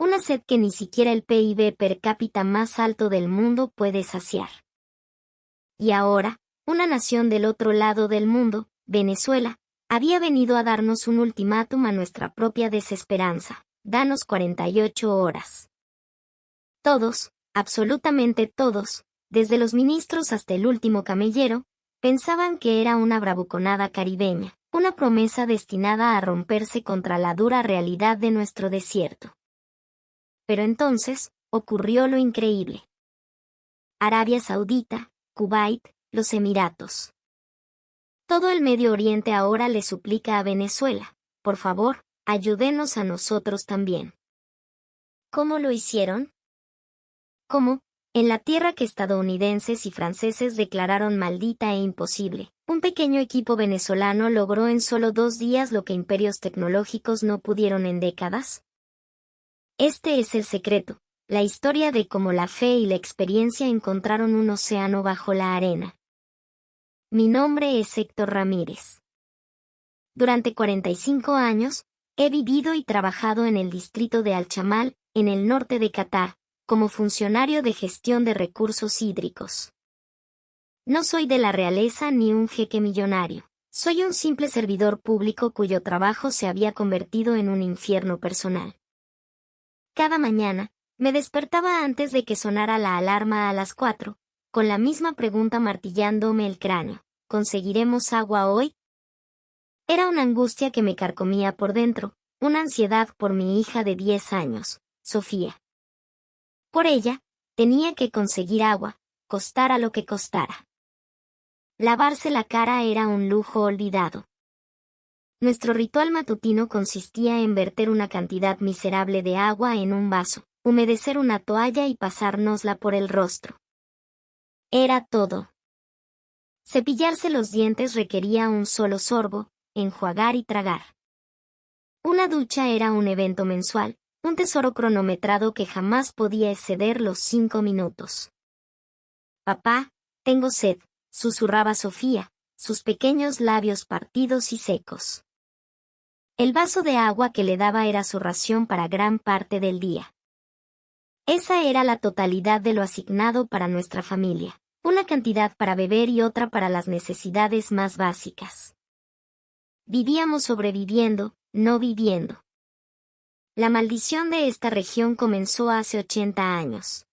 Una sed que ni siquiera el PIB per cápita más alto del mundo puede saciar. Y ahora, una nación del otro lado del mundo, Venezuela, había venido a darnos un ultimátum a nuestra propia desesperanza: danos 48 horas. Todos, absolutamente todos, desde los ministros hasta el último camellero, pensaban que era una bravuconada caribeña, una promesa destinada a romperse contra la dura realidad de nuestro desierto. Pero entonces, ocurrió lo increíble. Arabia Saudita, Kuwait, los Emiratos. Todo el Medio Oriente ahora le suplica a Venezuela: por favor, ayúdenos a nosotros también. ¿Cómo lo hicieron? ¿Cómo? En la tierra que estadounidenses y franceses declararon maldita e imposible, un pequeño equipo venezolano logró en solo 2 días lo que imperios tecnológicos no pudieron en décadas. Este es el secreto, la historia de cómo la fe y la experiencia encontraron un océano bajo la arena. Mi nombre es Héctor Ramírez. Durante 45 años, he vivido y trabajado en el distrito de Al-Chamal, en el norte de Qatar, como funcionario de gestión de recursos hídricos. No soy de la realeza ni un jeque millonario. Soy un simple servidor público cuyo trabajo se había convertido en un infierno personal. Cada mañana, me despertaba antes de que sonara la alarma a las 4, con la misma pregunta martillándome el cráneo: ¿conseguiremos agua hoy? Era una angustia que me carcomía por dentro, una ansiedad por mi hija de 10 años, Sofía. Por ella, tenía que conseguir agua, costara lo que costara. Lavarse la cara era un lujo olvidado. Nuestro ritual matutino consistía en verter una cantidad miserable de agua en un vaso, humedecer una toalla y pasárnosla por el rostro. Era todo. Cepillarse los dientes requería un solo sorbo, enjuagar y tragar. Una ducha era un evento mensual, un tesoro cronometrado que jamás podía exceder los 5 minutos. Papá, tengo sed, susurraba Sofía, sus pequeños labios partidos y secos. El vaso de agua que le daba era su ración para gran parte del día. Esa era la totalidad de lo asignado para nuestra familia, una cantidad para beber y otra para las necesidades más básicas. Vivíamos sobreviviendo, no viviendo. La maldición de esta región comenzó hace 80 años.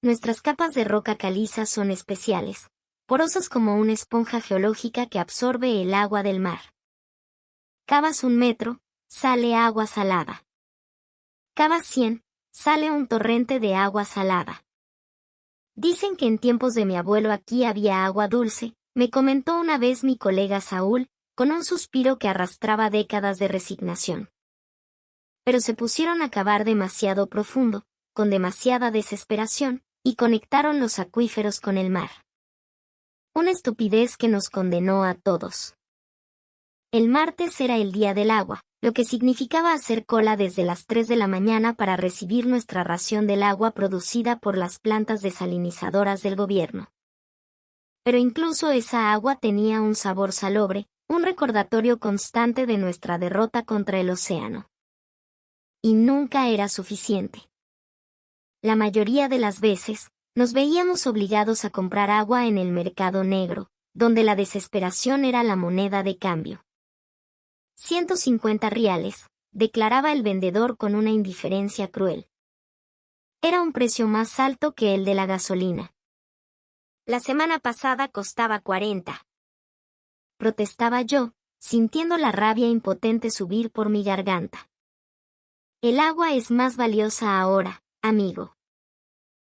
Nuestras capas de roca caliza son especiales, porosas como una esponja geológica que absorbe el agua del mar. Cavas 1 metro, sale agua salada. Cavas 100, sale un torrente de agua salada. Dicen que en tiempos de mi abuelo aquí había agua dulce, me comentó una vez mi colega Saúl, con un suspiro que arrastraba décadas de resignación. Pero se pusieron a cavar demasiado profundo, con demasiada desesperación, y conectaron los acuíferos con el mar. Una estupidez que nos condenó a todos. El martes era el día del agua, lo que significaba hacer cola desde las 3 de la mañana para recibir nuestra ración del agua producida por las plantas desalinizadoras del gobierno. Pero incluso esa agua tenía un sabor salobre, un recordatorio constante de nuestra derrota contra el océano. Y nunca era suficiente. La mayoría de las veces, nos veíamos obligados a comprar agua en el mercado negro, donde la desesperación era la moneda de cambio. 150 riales, declaraba el vendedor con una indiferencia cruel. Era un precio más alto que el de la gasolina. La semana pasada costaba 40. Protestaba yo, sintiendo la rabia impotente subir por mi garganta. El agua es más valiosa ahora, amigo.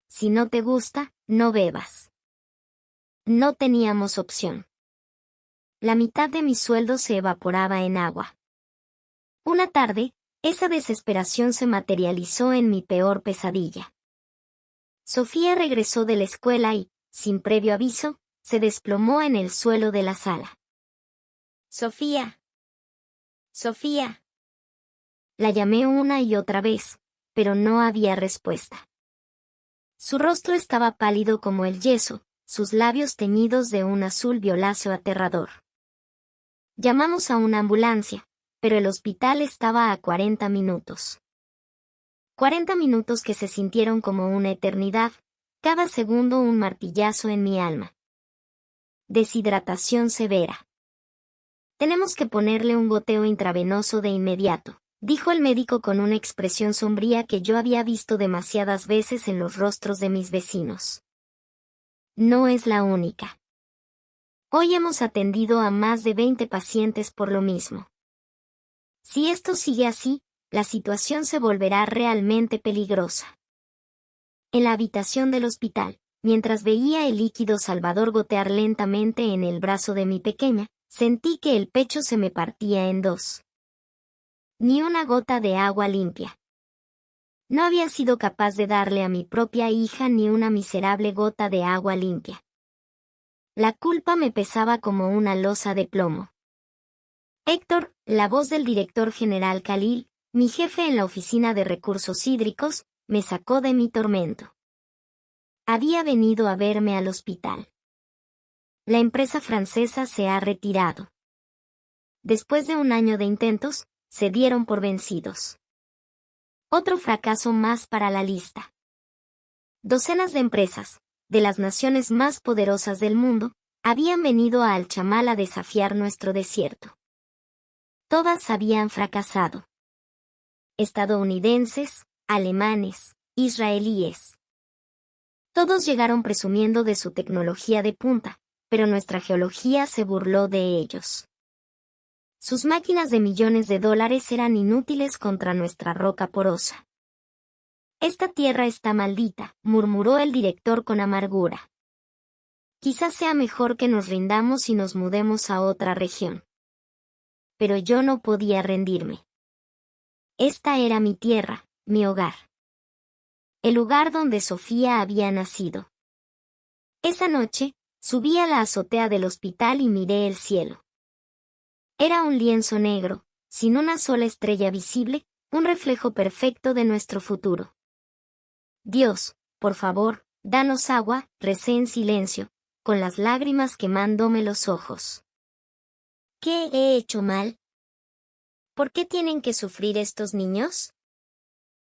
Si no te gusta, no bebas. No teníamos opción. La mitad de mi sueldo se evaporaba en agua. Una tarde, esa desesperación se materializó en mi peor pesadilla. Sofía regresó de la escuela y, sin previo aviso, se desplomó en el suelo de la sala. Sofía. Sofía. La llamé una y otra vez, pero no había respuesta. Su rostro estaba pálido como el yeso, sus labios teñidos de un azul violáceo aterrador. Llamamos a una ambulancia, pero el hospital estaba a 40 minutos. 40 minutos que se sintieron como una eternidad, cada segundo un martillazo en mi alma. Deshidratación severa. Tenemos que ponerle un goteo intravenoso de inmediato, dijo el médico con una expresión sombría que yo había visto demasiadas veces en los rostros de mis vecinos. No es la única. Hoy hemos atendido a más de 20 pacientes por lo mismo. Si esto sigue así, la situación se volverá realmente peligrosa. En la habitación del hospital, mientras veía el líquido salvador gotear lentamente en el brazo de mi pequeña, sentí que el pecho se me partía en dos. Ni una gota de agua limpia. No había sido capaz de darle a mi propia hija ni una miserable gota de agua limpia. La culpa me pesaba como una losa de plomo. Héctor, la voz del director general Khalil, mi jefe en la oficina de recursos hídricos, me sacó de mi tormento. Había venido a verme al hospital. La empresa francesa se ha retirado. Después de un año de intentos, se dieron por vencidos. Otro fracaso más para la lista. Docenas de empresas, de las naciones más poderosas del mundo, habían venido a Alchamal a desafiar nuestro desierto. Todas habían fracasado. Estadounidenses, alemanes, israelíes. Todos llegaron presumiendo de su tecnología de punta, pero nuestra geología se burló de ellos. Sus máquinas de millones de dólares eran inútiles contra nuestra roca porosa. Esta tierra está maldita, murmuró el director con amargura. Quizás sea mejor que nos rindamos y nos mudemos a otra región. Pero yo no podía rendirme. Esta era mi tierra, mi hogar. El lugar donde Sofía había nacido. Esa noche, subí a la azotea del hospital y miré el cielo. Era un lienzo negro, sin una sola estrella visible, un reflejo perfecto de nuestro futuro. Dios, por favor, danos agua, recé en silencio, con las lágrimas quemándome los ojos. ¿Qué he hecho mal? ¿Por qué tienen que sufrir estos niños?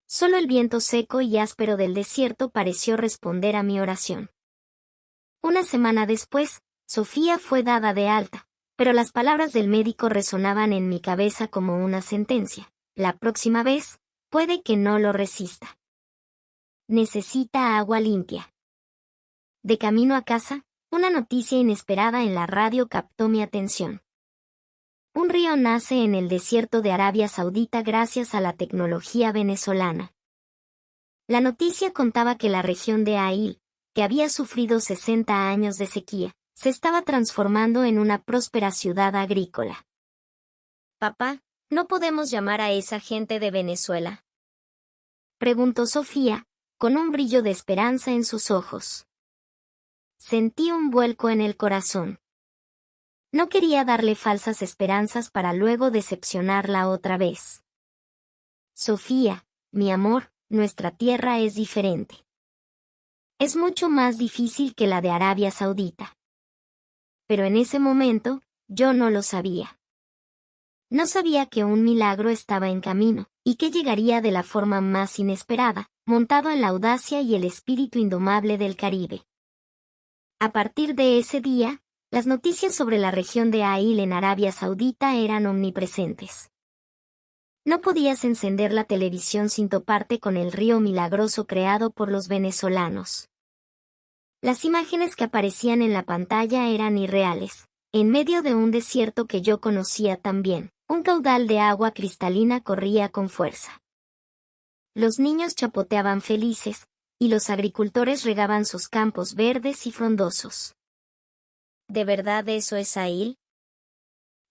Solo el viento seco y áspero del desierto pareció responder a mi oración. Una semana después, Sofía fue dada de alta, pero las palabras del médico resonaban en mi cabeza como una sentencia. La próxima vez, puede que no lo resista. Necesita agua limpia. De camino a casa, una noticia inesperada en la radio captó mi atención. Un río nace en el desierto de Arabia Saudita gracias a la tecnología venezolana. La noticia contaba que la región de Ail, que había sufrido 60 años de sequía, se estaba transformando en una próspera ciudad agrícola. Papá, ¿no podemos llamar a esa gente de Venezuela?, preguntó Sofía, con un brillo de esperanza en sus ojos. Sentí un vuelco en el corazón. No quería darle falsas esperanzas para luego decepcionarla otra vez. Sofía, mi amor, nuestra tierra es diferente. Es mucho más difícil que la de Arabia Saudita. Pero en ese momento, yo no lo sabía. No sabía que un milagro estaba en camino, y que llegaría de la forma más inesperada, montado en la audacia y el espíritu indomable del Caribe. A partir de ese día, las noticias sobre la región de Ail en Arabia Saudita eran omnipresentes. No podías encender la televisión sin toparte con el río milagroso creado por los venezolanos. Las imágenes que aparecían en la pantalla eran irreales. En medio de un desierto que yo conocía tan bien, un caudal de agua cristalina corría con fuerza. Los niños chapoteaban felices, y los agricultores regaban sus campos verdes y frondosos. ¿De verdad eso es Ail?,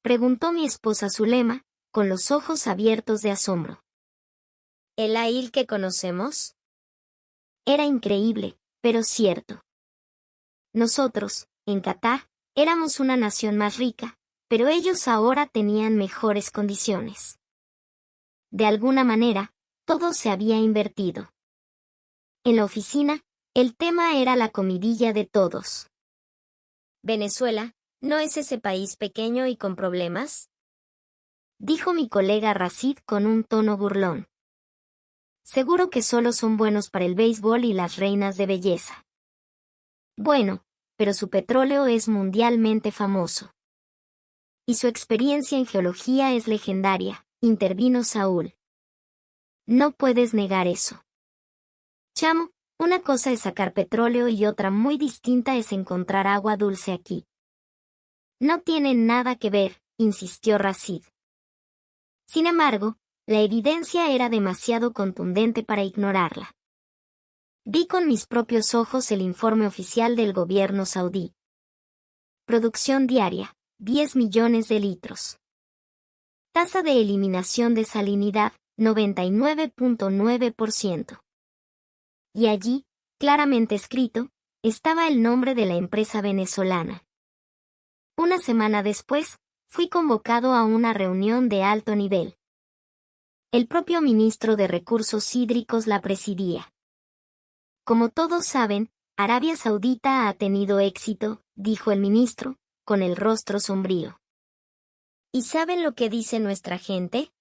preguntó mi esposa Zulema, con los ojos abiertos de asombro. ¿El Ail que conocemos? Era increíble, pero cierto. Nosotros, en Qatar, éramos una nación más rica, pero ellos ahora tenían mejores condiciones. De alguna manera, todo se había invertido. En la oficina, el tema era la comidilla de todos. ¿Venezuela, no es ese país pequeño y con problemas?, dijo mi colega Rashid con un tono burlón. Seguro que solo son buenos para el béisbol y las reinas de belleza. Bueno, pero su petróleo es mundialmente famoso. Y su experiencia en geología es legendaria, intervino Saúl. No puedes negar eso. Chamo, una cosa es sacar petróleo y otra muy distinta es encontrar agua dulce aquí. No tiene nada que ver, insistió Rashid. Sin embargo, la evidencia era demasiado contundente para ignorarla. Vi con mis propios ojos el informe oficial del gobierno saudí. Producción diaria, 10 millones de litros. Tasa de eliminación de salinidad, 99.9%. Y allí, claramente escrito, estaba el nombre de la empresa venezolana. Una semana después, fui convocado a una reunión de alto nivel. El propio ministro de Recursos Hídricos la presidía. Como todos saben, Arabia Saudita ha tenido éxito, dijo el ministro, con el rostro sombrío. ¿Y saben lo que dice nuestra gente?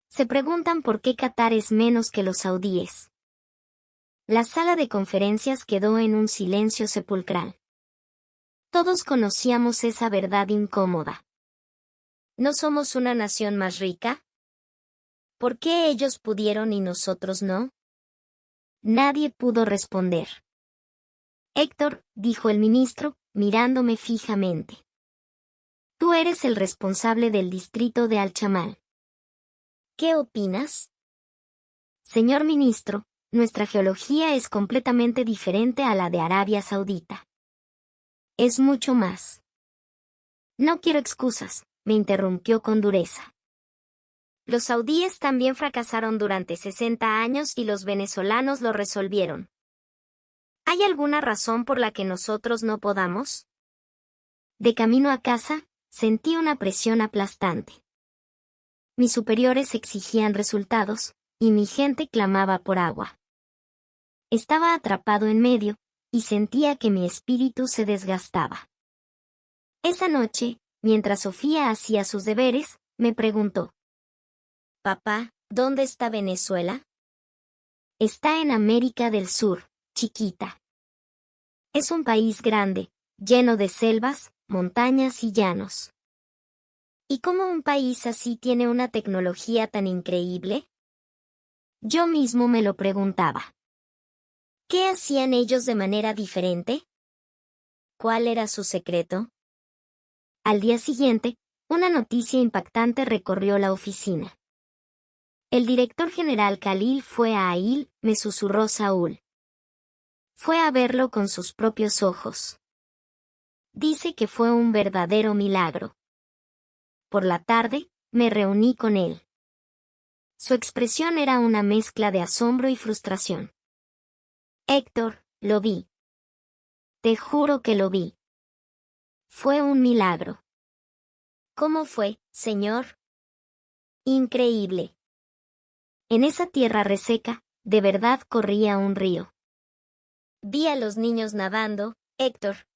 Se preguntan por qué Qatar es menos que los saudíes. La sala de conferencias quedó en un silencio sepulcral. Todos conocíamos esa verdad incómoda. ¿No somos una nación más rica? ¿Por qué ellos pudieron y nosotros no? Nadie pudo responder. Héctor, dijo el ministro, mirándome fijamente. Tú eres el responsable del distrito de Al-Chamal. ¿Qué opinas? Señor ministro, nuestra geología es completamente diferente a la de Arabia Saudita. Es mucho más. No quiero excusas, me interrumpió con dureza. Los saudíes también fracasaron durante 60 años y los venezolanos lo resolvieron. ¿Hay alguna razón por la que nosotros no podamos? De camino a casa, sentí una presión aplastante. Mis superiores exigían resultados, y mi gente clamaba por agua. Estaba atrapado en medio, y sentía que mi espíritu se desgastaba. Esa noche, mientras Sofía hacía sus deberes, me preguntó. Papá, ¿dónde está Venezuela? Está en América del Sur, chiquita. Es un país grande, lleno de selvas, montañas y llanos. ¿Y cómo un país así tiene una tecnología tan increíble? Yo mismo me lo preguntaba. ¿Qué hacían ellos de manera diferente? ¿Cuál era su secreto? Al día siguiente, una noticia impactante recorrió la oficina. El director general Khalil fue a Ail, me susurró Saúl. Fue a verlo con sus propios ojos. Dice que fue un verdadero milagro. Por la tarde, me reuní con él. Su expresión era una mezcla de asombro y frustración. Héctor, lo vi. Te juro que lo vi. Fue un milagro. ¿Cómo fue, señor? Increíble. En esa tierra reseca, de verdad corría un río. Vi a los niños nadando, Héctor.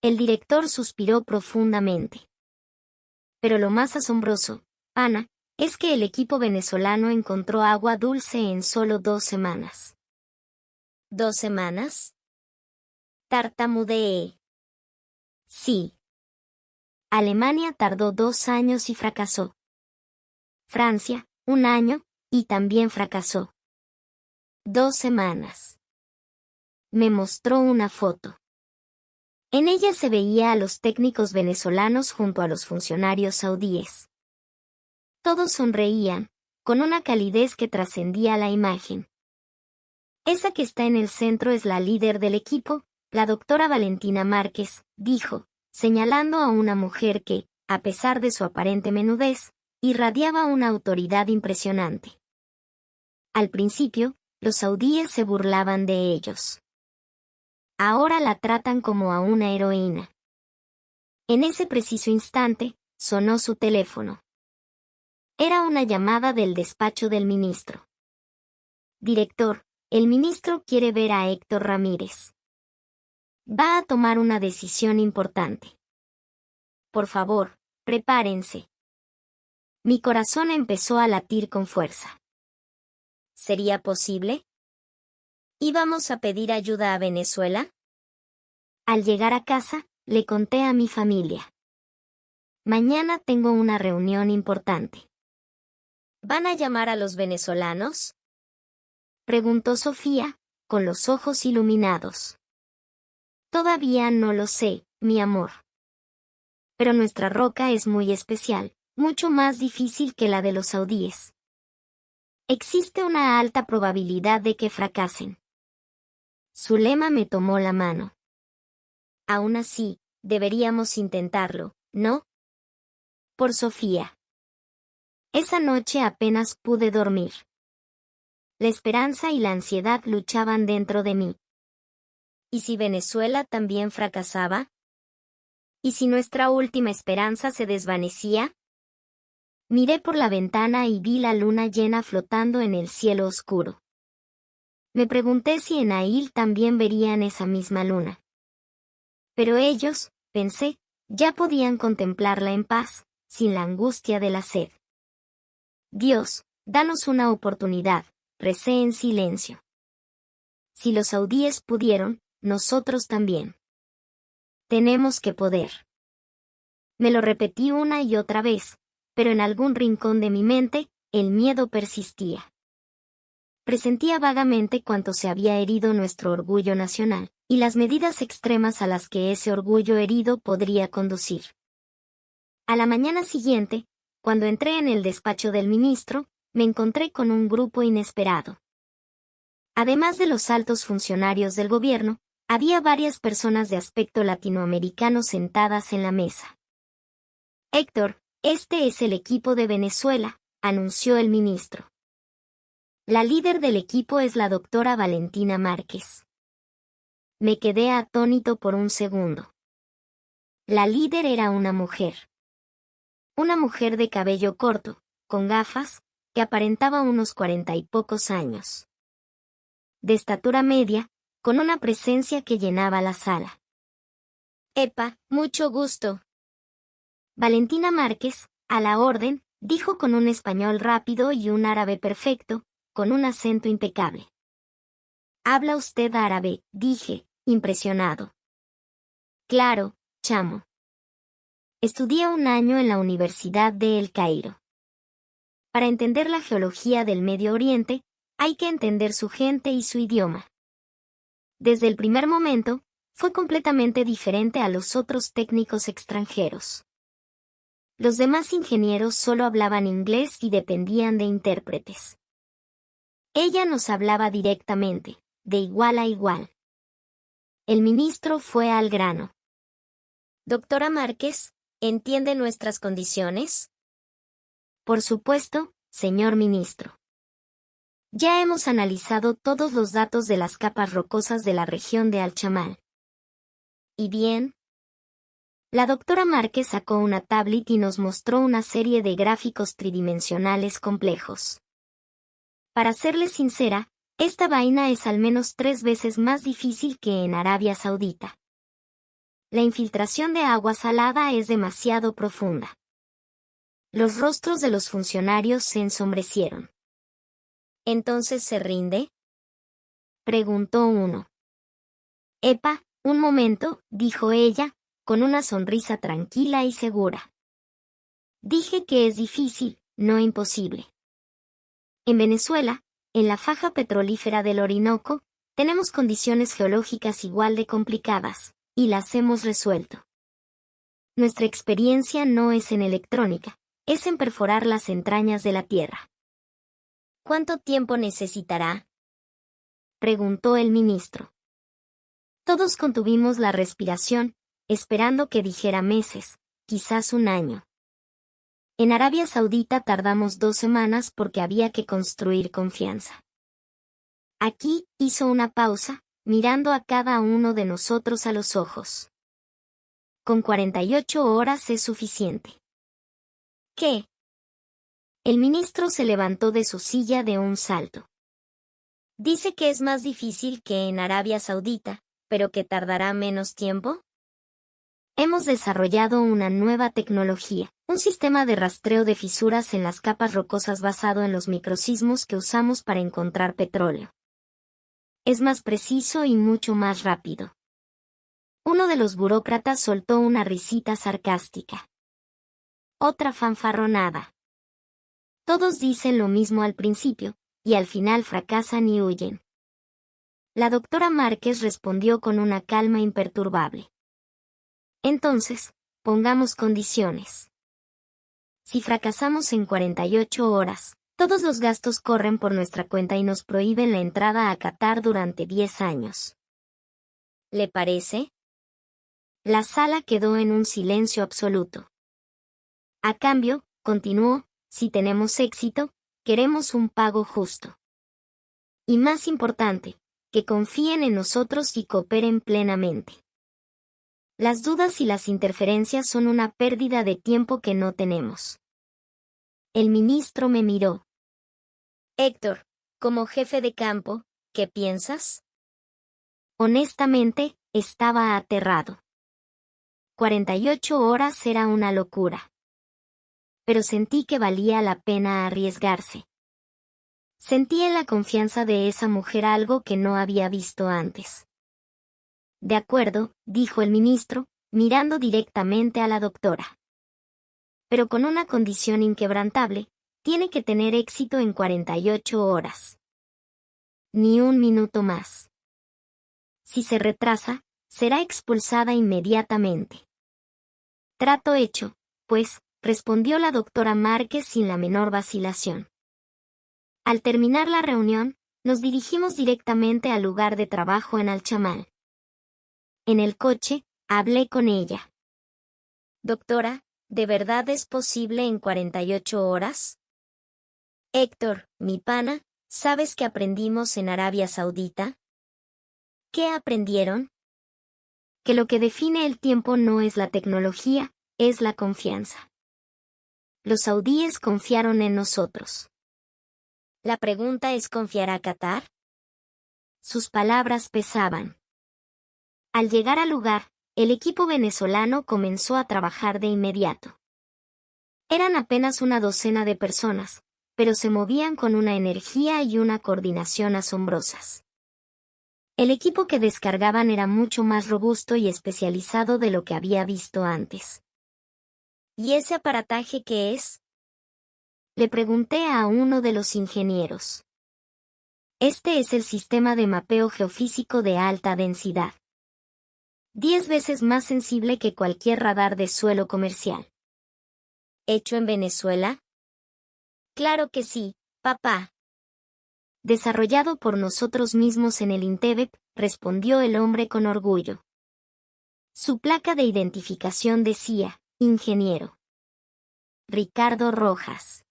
El director suspiró profundamente. Pero lo más asombroso, Ana, es que el equipo venezolano encontró agua dulce en solo 2 semanas. ¿2 semanas? Tartamudeé. Sí. Alemania tardó 2 años y fracasó. Francia, 1 año, y también fracasó. 2 semanas. Me mostró una foto. En ella se veía a los técnicos venezolanos junto a los funcionarios saudíes. Todos sonreían, con una calidez que trascendía la imagen. Esa que está en el centro es la líder del equipo, la doctora Valentina Márquez, dijo, señalando a una mujer que, a pesar de su aparente menudez, irradiaba una autoridad impresionante. Al principio, los saudíes se burlaban de ellos. Ahora la tratan como a una heroína. En ese preciso instante, sonó su teléfono. Era una llamada del despacho del ministro. Director, el ministro quiere ver a Héctor Ramírez. Va a tomar una decisión importante. Por favor, prepárense. Mi corazón empezó a latir con fuerza. ¿Sería posible? ¿Íbamos a pedir ayuda a Venezuela? Al llegar a casa, le conté a mi familia. Mañana tengo una reunión importante. ¿Van a llamar a los venezolanos? Preguntó Sofía, con los ojos iluminados. Todavía no lo sé, mi amor. Pero nuestra roca es muy especial, mucho más difícil que la de los saudíes. Existe una alta probabilidad de que fracasen. Zulema me tomó la mano. Aún así, deberíamos intentarlo, ¿no? Por Sofía. Esa noche apenas pude dormir. La esperanza y la ansiedad luchaban dentro de mí. ¿Y si Venezuela también fracasaba? ¿Y si nuestra última esperanza se desvanecía? Miré por la ventana y vi la luna llena flotando en el cielo oscuro. Me pregunté si en Ail también verían esa misma luna. Pero ellos, pensé, ya podían contemplarla en paz, sin la angustia de la sed. Dios, danos una oportunidad, recé en silencio. Si los saudíes pudieron, nosotros también. Tenemos que poder. Me lo repetí una y otra vez, pero en algún rincón de mi mente, el miedo persistía. Presentía vagamente cuánto se había herido nuestro orgullo nacional, y las medidas extremas a las que ese orgullo herido podría conducir. A la mañana siguiente, cuando entré en el despacho del ministro, me encontré con un grupo inesperado. Además de los altos funcionarios del gobierno, había varias personas de aspecto latinoamericano sentadas en la mesa. Héctor, este es el equipo de Venezuela, anunció el ministro. La líder del equipo es la doctora Valentina Márquez. Me quedé atónito por un segundo. La líder era una mujer. Una mujer de cabello corto, con gafas, que aparentaba unos 40 y pocos años. De estatura media, con una presencia que llenaba la sala. Epa, mucho gusto. Valentina Márquez, a la orden, dijo con un español rápido y un árabe perfecto, con un acento impecable. ¿Habla usted árabe?, dije, impresionado. Claro, chamo. Estudié un año en la Universidad de El Cairo. Para entender la geología del Medio Oriente, hay que entender su gente y su idioma. Desde el primer momento, fue completamente diferente a los otros técnicos extranjeros. Los demás ingenieros solo hablaban inglés y dependían de intérpretes. Ella nos hablaba directamente, de igual a igual. El ministro fue al grano. Doctora Márquez, ¿entiende nuestras condiciones? Por supuesto, señor ministro. Ya hemos analizado todos los datos de las capas rocosas de la región de Alchamal. ¿Y bien? La doctora Márquez sacó una tablet y nos mostró una serie de gráficos tridimensionales complejos. Para serle sincera, esta vaina es al menos 3 veces más difícil que en Arabia Saudita. La infiltración de agua salada es demasiado profunda. Los rostros de los funcionarios se ensombrecieron. ¿Entonces se rinde?, preguntó uno. Epa, un momento, dijo ella, con una sonrisa tranquila y segura. Dije que es difícil, no imposible. En Venezuela, en la faja petrolífera del Orinoco, tenemos condiciones geológicas igual de complicadas, y las hemos resuelto. Nuestra experiencia no es en electrónica, es en perforar las entrañas de la Tierra. ¿Cuánto tiempo necesitará?, preguntó el ministro. Todos contuvimos la respiración, esperando que dijera meses, quizás un año. En Arabia Saudita tardamos 2 semanas porque había que construir confianza. Aquí hizo una pausa, mirando a cada uno de nosotros a los ojos. Con 48 horas es suficiente. ¿Qué? El ministro se levantó de su silla de un salto. Dice que es más difícil que en Arabia Saudita, pero que tardará menos tiempo. Hemos desarrollado una nueva tecnología, un sistema de rastreo de fisuras en las capas rocosas basado en los microsismos que usamos para encontrar petróleo. Es más preciso y mucho más rápido. Uno de los burócratas soltó una risita sarcástica. Otra fanfarronada. Todos dicen lo mismo al principio, y al final fracasan y huyen. La doctora Márquez respondió con una calma imperturbable. Entonces, pongamos condiciones. Si fracasamos en 48 horas, todos los gastos corren por nuestra cuenta y nos prohíben la entrada a Qatar durante 10 años. ¿Le parece? La sala quedó en un silencio absoluto. A cambio, continuó, si tenemos éxito, queremos un pago justo. Y más importante, que confíen en nosotros y cooperen plenamente. Las dudas y las interferencias son una pérdida de tiempo que no tenemos. El ministro me miró. Héctor, como jefe de campo, ¿qué piensas? Honestamente, estaba aterrado. 48 horas era una locura. Pero sentí que valía la pena arriesgarse. Sentí en la confianza de esa mujer algo que no había visto antes. De acuerdo, dijo el ministro, mirando directamente a la doctora. Pero con una condición inquebrantable, tiene que tener éxito en 48 horas. Ni un minuto más. Si se retrasa, será expulsada inmediatamente. Trato hecho, pues, respondió la doctora Márquez sin la menor vacilación. Al terminar la reunión, nos dirigimos directamente al lugar de trabajo en Alchamal. En el coche, hablé con ella. Doctora, ¿de verdad es posible en 48 horas? Héctor, mi pana, ¿sabes qué aprendimos en Arabia Saudita? ¿Qué aprendieron? Que lo que define el tiempo no es la tecnología, es la confianza. Los saudíes confiaron en nosotros. La pregunta es, ¿confiará Qatar? Sus palabras pesaban. Al llegar al lugar, el equipo venezolano comenzó a trabajar de inmediato. Eran apenas una docena de personas, pero se movían con una energía y una coordinación asombrosas. El equipo que descargaban era mucho más robusto y especializado de lo que había visto antes. ¿Y ese aparataje qué es? Le pregunté a uno de los ingenieros. Este es el sistema de mapeo geofísico de alta densidad. 10 veces más sensible que cualquier radar de suelo comercial. ¿Hecho en Venezuela? Claro que sí, papá. Desarrollado por nosotros mismos en el INTEBEP, respondió el hombre con orgullo. Su placa de identificación decía, ingeniero Ricardo Rojas.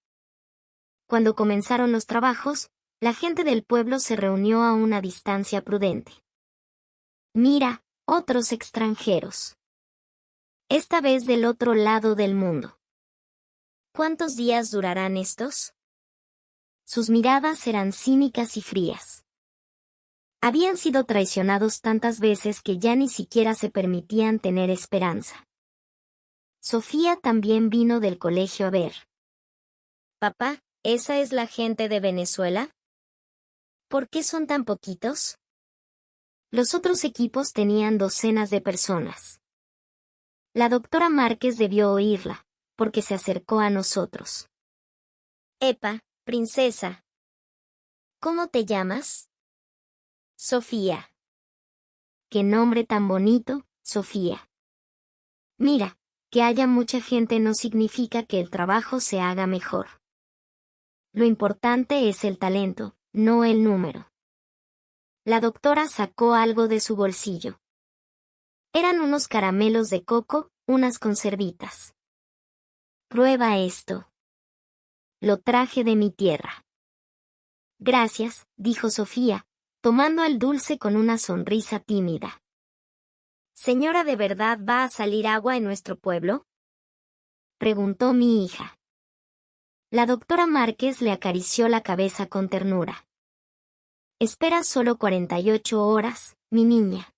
Cuando comenzaron los trabajos, la gente del pueblo se reunió a una distancia prudente. Mira, otros extranjeros. Esta vez del otro lado del mundo. ¿Cuántos días durarán estos? Sus miradas eran cínicas y frías. Habían sido traicionados tantas veces que ya ni siquiera se permitían tener esperanza. Sofía también vino del colegio a ver. Papá, ¿esa es la gente de Venezuela? ¿Por qué son tan poquitos? Los otros equipos tenían docenas de personas. La doctora Márquez debió oírla, porque se acercó a nosotros. Epa, princesa. ¿Cómo te llamas? Sofía. Qué nombre tan bonito, Sofía. Mira, que haya mucha gente no significa que el trabajo se haga mejor. Lo importante es el talento, no el número. La doctora sacó algo de su bolsillo. Eran unos caramelos de coco, unas conservitas. Prueba esto. Lo traje de mi tierra. Gracias, dijo Sofía, tomando el dulce con una sonrisa tímida. Señora, ¿de verdad va a salir agua en nuestro pueblo? Preguntó mi hija. La doctora Márquez le acarició la cabeza con ternura. Espera solo 48 horas, mi niña.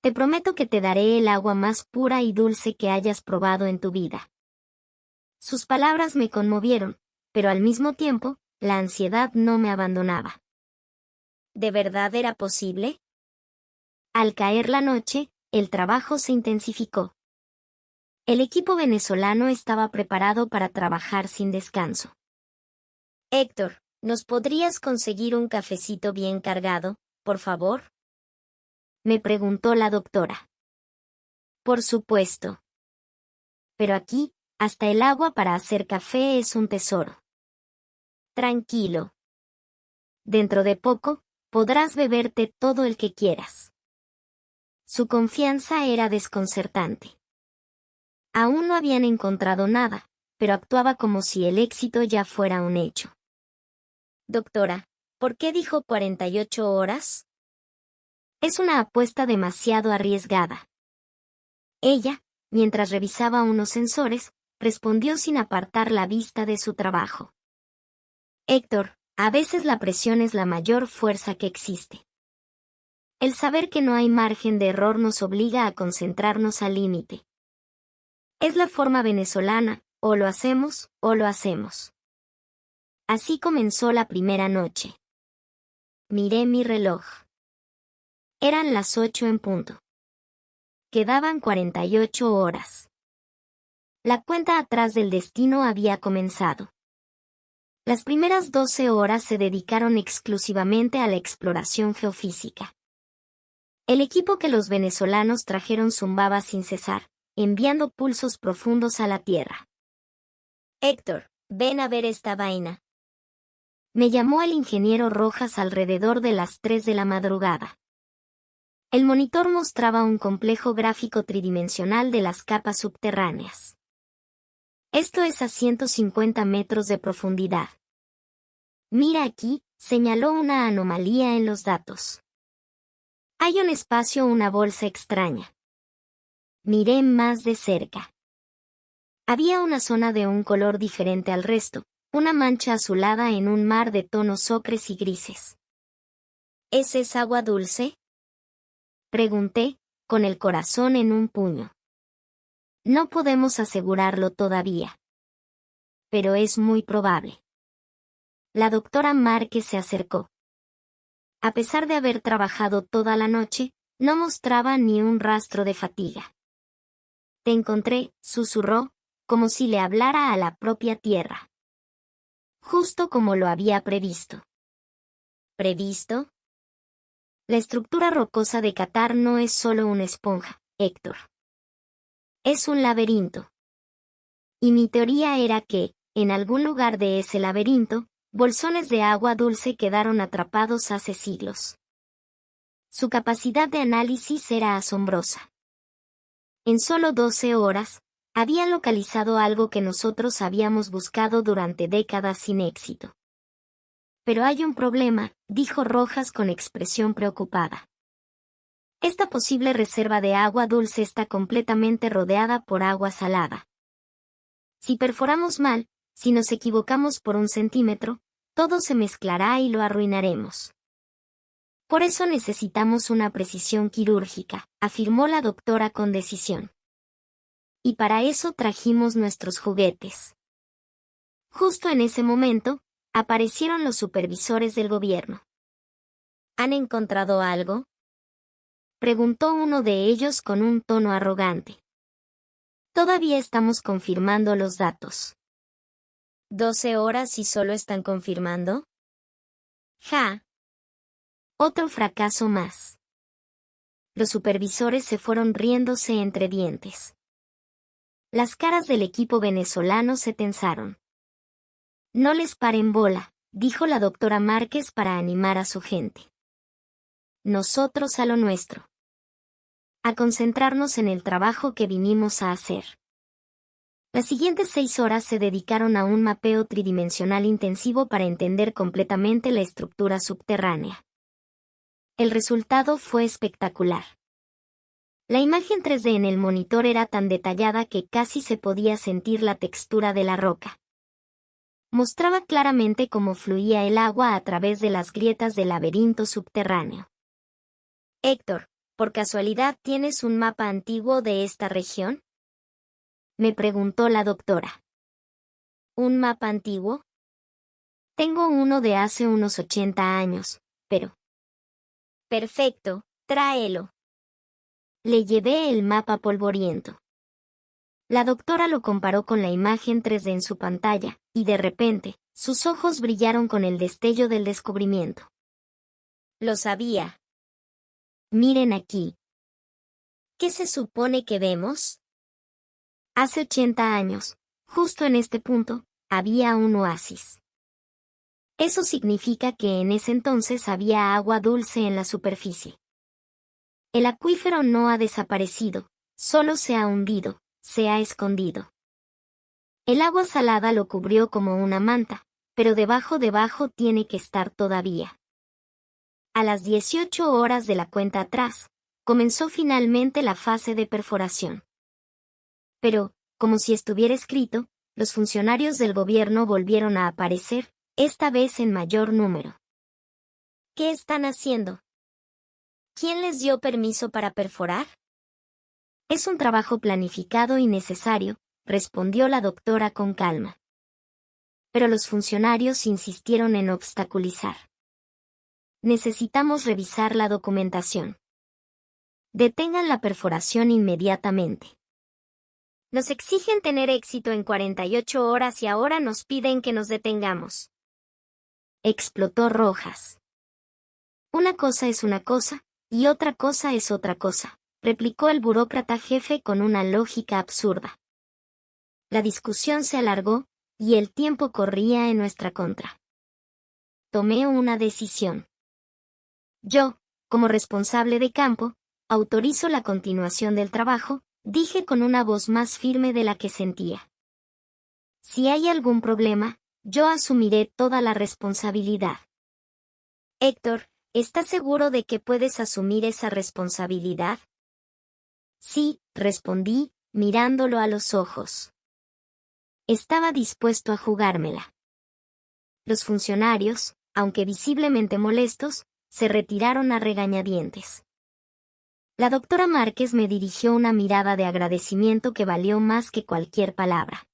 Te prometo que te daré el agua más pura y dulce que hayas probado en tu vida. Sus palabras me conmovieron, pero al mismo tiempo, la ansiedad no me abandonaba. ¿De verdad era posible? Al caer la noche, el trabajo se intensificó. El equipo venezolano estaba preparado para trabajar sin descanso. Héctor, ¿nos podrías conseguir un cafecito bien cargado, por favor? Me preguntó la doctora. Por supuesto. Pero aquí, hasta el agua para hacer café es un tesoro. Tranquilo. Dentro de poco, podrás beberte todo el que quieras. Su confianza era desconcertante. Aún no habían encontrado nada, pero actuaba como si el éxito ya fuera un hecho. Doctora, ¿por qué dijo 48 horas? Es una apuesta demasiado arriesgada. Ella, mientras revisaba unos sensores, respondió sin apartar la vista de su trabajo. Héctor, a veces la presión es la mayor fuerza que existe. El saber que no hay margen de error nos obliga a concentrarnos al límite. Es la forma venezolana, o lo hacemos, o lo hacemos. Así comenzó la primera noche. Miré mi reloj. Eran las 8 en punto. Quedaban 48 horas. La cuenta atrás del destino había comenzado. Las primeras 12 horas se dedicaron exclusivamente a la exploración geofísica. El equipo que los venezolanos trajeron zumbaba sin cesar, enviando pulsos profundos a la Tierra. Héctor, ven a ver esta vaina. Me llamó el ingeniero Rojas alrededor de las 3 de la madrugada. El monitor mostraba un complejo gráfico tridimensional de las capas subterráneas. Esto es a 150 metros de profundidad. Mira aquí, señaló una anomalía en los datos. Hay un espacio, una bolsa extraña. Miré más de cerca. Había una zona de un color diferente al resto, una mancha azulada en un mar de tonos ocres y grises. ¿Ese es agua dulce? Pregunté, con el corazón en un puño. No podemos asegurarlo todavía. Pero es muy probable. La doctora Márquez se acercó. A pesar de haber trabajado toda la noche, no mostraba ni un rastro de fatiga. Te encontré, susurró, como si le hablara a la propia tierra. Justo como lo había previsto. ¿Previsto? La estructura rocosa de Qatar no es solo una esponja, Héctor. Es un laberinto. Y mi teoría era que, en algún lugar de ese laberinto, bolsones de agua dulce quedaron atrapados hace siglos. Su capacidad de análisis era asombrosa. En solo 12 horas, habían localizado algo que nosotros habíamos buscado durante décadas sin éxito. Pero hay un problema, dijo Rojas con expresión preocupada. Esta posible reserva de agua dulce está completamente rodeada por agua salada. Si perforamos mal, si nos equivocamos por 1 centímetro, todo se mezclará y lo arruinaremos. Por eso necesitamos una precisión quirúrgica, afirmó la doctora con decisión. Y para eso trajimos nuestros juguetes. Justo en ese momento, aparecieron los supervisores del gobierno. ¿Han encontrado algo? Preguntó uno de ellos con un tono arrogante. Todavía estamos confirmando los datos. ¿12 horas y solo están confirmando? ¡Ja! Otro fracaso más. Los supervisores se fueron riéndose entre dientes. Las caras del equipo venezolano se tensaron. No les paren bola, dijo la doctora Márquez para animar a su gente. Nosotros a lo nuestro. A concentrarnos en el trabajo que vinimos a hacer. Las siguientes 6 horas se dedicaron a un mapeo tridimensional intensivo para entender completamente la estructura subterránea. El resultado fue espectacular. La imagen 3D en el monitor era tan detallada que casi se podía sentir la textura de la roca. Mostraba claramente cómo fluía el agua a través de las grietas del laberinto subterráneo. Héctor, ¿por casualidad tienes un mapa antiguo de esta región? Me preguntó la doctora. ¿Un mapa antiguo? Tengo uno de hace unos 80 años, pero... Perfecto, tráelo. Le llevé el mapa polvoriento. La doctora lo comparó con la imagen 3D en su pantalla, y de repente, sus ojos brillaron con el destello del descubrimiento. Lo sabía. Miren aquí. ¿Qué se supone que vemos? Hace 80 años, justo en este punto, había un oasis. Eso significa que en ese entonces había agua dulce en la superficie. El acuífero no ha desaparecido, solo se ha hundido, se ha escondido. El agua salada lo cubrió como una manta, pero debajo tiene que estar todavía. A las 18 horas de la cuenta atrás, comenzó finalmente la fase de perforación. Pero, como si estuviera escrito, los funcionarios del gobierno volvieron a aparecer, esta vez en mayor número. ¿Qué están haciendo? ¿Quién les dio permiso para perforar? Es un trabajo planificado y necesario, respondió la doctora con calma. Pero los funcionarios insistieron en obstaculizar. Necesitamos revisar la documentación. Detengan la perforación inmediatamente. Nos exigen tener éxito en 48 horas y ahora nos piden que nos detengamos. Explotó Rojas. Una cosa es una cosa, y otra cosa es otra cosa, replicó el burócrata jefe con una lógica absurda. La discusión se alargó, y el tiempo corría en nuestra contra. Tomé una decisión. Yo, como responsable de campo, autorizo la continuación del trabajo, dije con una voz más firme de la que sentía. Si hay algún problema, yo asumiré toda la responsabilidad. Héctor, ¿estás seguro de que puedes asumir esa responsabilidad? Sí, respondí, mirándolo a los ojos. Estaba dispuesto a jugármela. Los funcionarios, aunque visiblemente molestos, se retiraron a regañadientes. La doctora Márquez me dirigió una mirada de agradecimiento que valió más que cualquier palabra.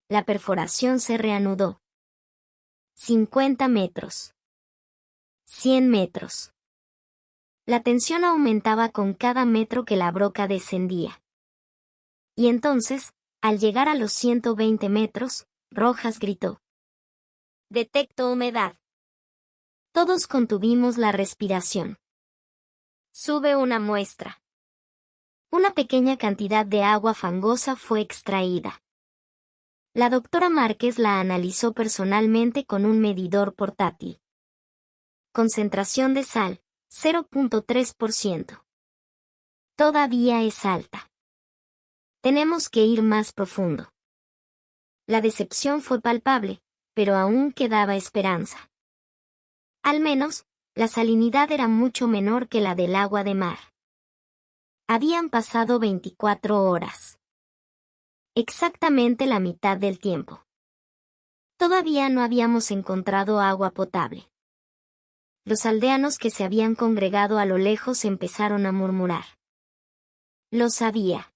La perforación se reanudó. 50 metros. 100 metros. La tensión aumentaba con cada metro que la broca descendía. Y entonces, al llegar a los 120 metros, Rojas gritó. Detecto humedad. Todos contuvimos la respiración. Sube una muestra. Una pequeña cantidad de agua fangosa fue extraída. La doctora Márquez la analizó personalmente con un medidor portátil. Concentración de sal, 0.3%. Todavía es alta. Tenemos que ir más profundo. La decepción fue palpable, pero aún quedaba esperanza. Al menos, la salinidad era mucho menor que la del agua de mar. Habían pasado 24 horas. Exactamente la mitad del tiempo. Todavía no habíamos encontrado agua potable. Los aldeanos que se habían congregado a lo lejos empezaron a murmurar. Lo sabía.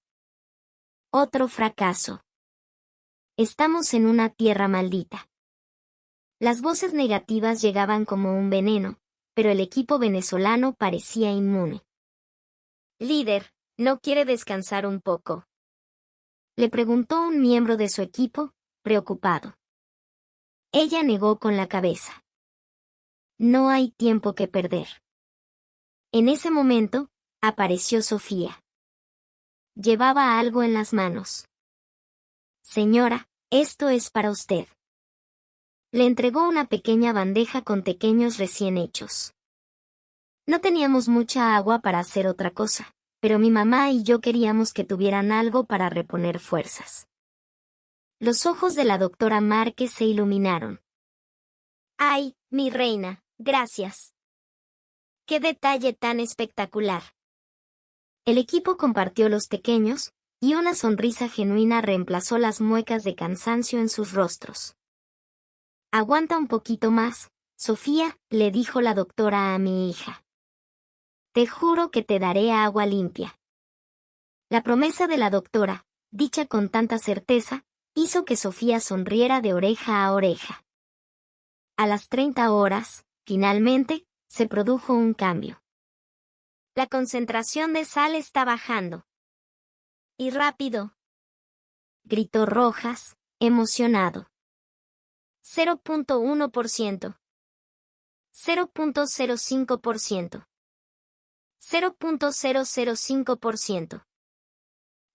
Otro fracaso. Estamos en una tierra maldita. Las voces negativas llegaban como un veneno, pero el equipo venezolano parecía inmune. Líder, ¿no quiere descansar un poco? Le preguntó un miembro de su equipo, preocupado. Ella negó con la cabeza. No hay tiempo que perder. En ese momento, apareció Sofía. Llevaba algo en las manos. Señora, esto es para usted. Le entregó una pequeña bandeja con pequeños recién hechos. No teníamos mucha agua para hacer otra cosa, pero mi mamá y yo queríamos que tuvieran algo para reponer fuerzas. Los ojos de la doctora Márquez se iluminaron. ¡Ay, mi reina, gracias! ¡Qué detalle tan espectacular! El equipo compartió los pequeños, y una sonrisa genuina reemplazó las muecas de cansancio en sus rostros. Aguanta un poquito más, Sofía, le dijo la doctora a mi hija. Te juro que te daré agua limpia. La promesa de la doctora, dicha con tanta certeza, hizo que Sofía sonriera de oreja a oreja. A las 30 horas, finalmente, se produjo un cambio. La concentración de sal está bajando. ¡Y rápido!, gritó Rojas, emocionado. 0.1%. 0.05%. 0.005%.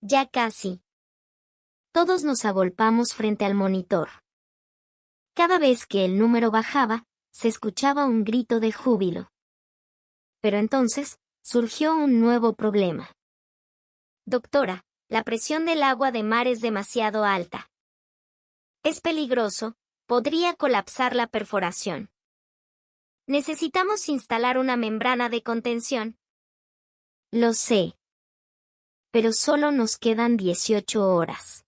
Ya casi. Todos nos agolpamos frente al monitor. Cada vez que el número bajaba, se escuchaba un grito de júbilo. Pero entonces, surgió un nuevo problema. Doctora, la presión del agua de mar es demasiado alta. Es peligroso, podría colapsar la perforación. Necesitamos instalar una membrana de contención. Lo sé. Pero solo nos quedan 18 horas.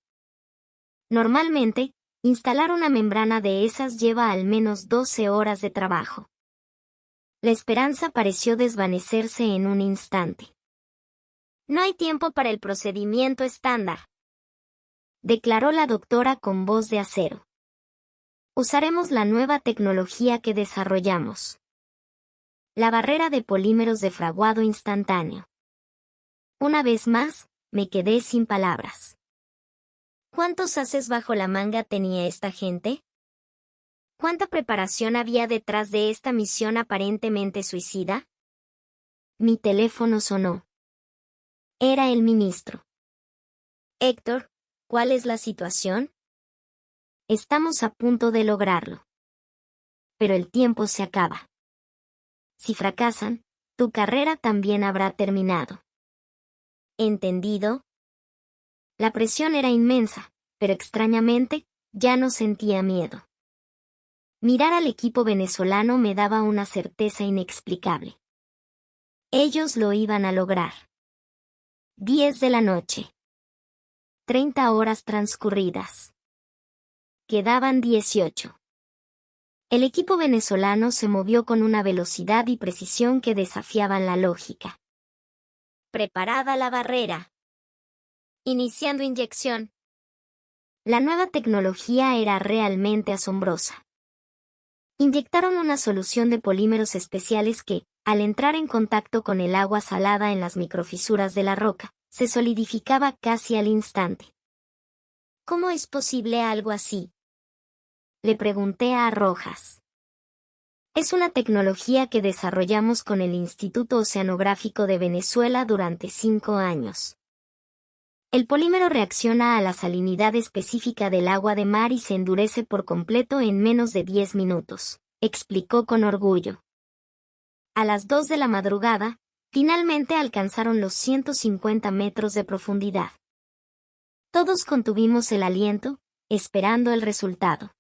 Normalmente, instalar una membrana de esas lleva al menos 12 horas de trabajo. La esperanza pareció desvanecerse en un instante. No hay tiempo para el procedimiento estándar, declaró la doctora con voz de acero. Usaremos la nueva tecnología que desarrollamos. La barrera de polímeros de fraguado instantáneo. Una vez más, me quedé sin palabras. ¿Cuántos ases bajo la manga tenía esta gente? ¿Cuánta preparación había detrás de esta misión aparentemente suicida? Mi teléfono sonó. Era el ministro. Héctor, ¿cuál es la situación? Estamos a punto de lograrlo. Pero el tiempo se acaba. Si fracasan, tu carrera también habrá terminado. ¿Entendido? La presión era inmensa, pero extrañamente, ya no sentía miedo. Mirar al equipo venezolano me daba una certeza inexplicable. Ellos lo iban a lograr. 10 de la noche. 30 horas transcurridas. Quedaban 18. El equipo venezolano se movió con una velocidad y precisión que desafiaban la lógica. Preparada la barrera. Iniciando inyección. La nueva tecnología era realmente asombrosa. Inyectaron una solución de polímeros especiales que, al entrar en contacto con el agua salada en las microfisuras de la roca, se solidificaba casi al instante. ¿Cómo es posible algo así?, le pregunté a Rojas. Es una tecnología que desarrollamos con el Instituto Oceanográfico de Venezuela durante 5 años. El polímero reacciona a la salinidad específica del agua de mar y se endurece por completo en menos de 10 minutos, explicó con orgullo. A las 2 de la madrugada, finalmente alcanzaron los 150 metros de profundidad. Todos contuvimos el aliento, esperando el resultado.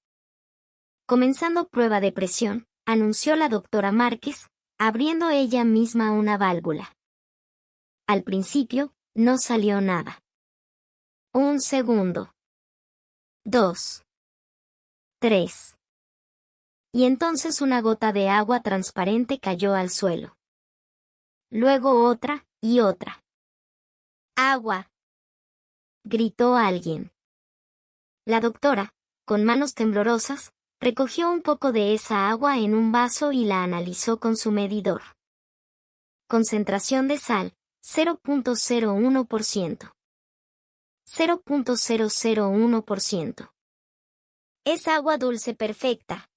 Comenzando prueba de presión, anunció la doctora Márquez, abriendo ella misma una válvula. Al principio, no salió nada. 1 segundo. 2. 3. Y entonces una gota de agua transparente cayó al suelo. Luego otra, y otra. ¡Agua!, gritó alguien. La doctora, con manos temblorosas, recogió un poco de esa agua en un vaso y la analizó con su medidor. Concentración de sal, 0.01%. 0.001%. Es agua dulce perfecta.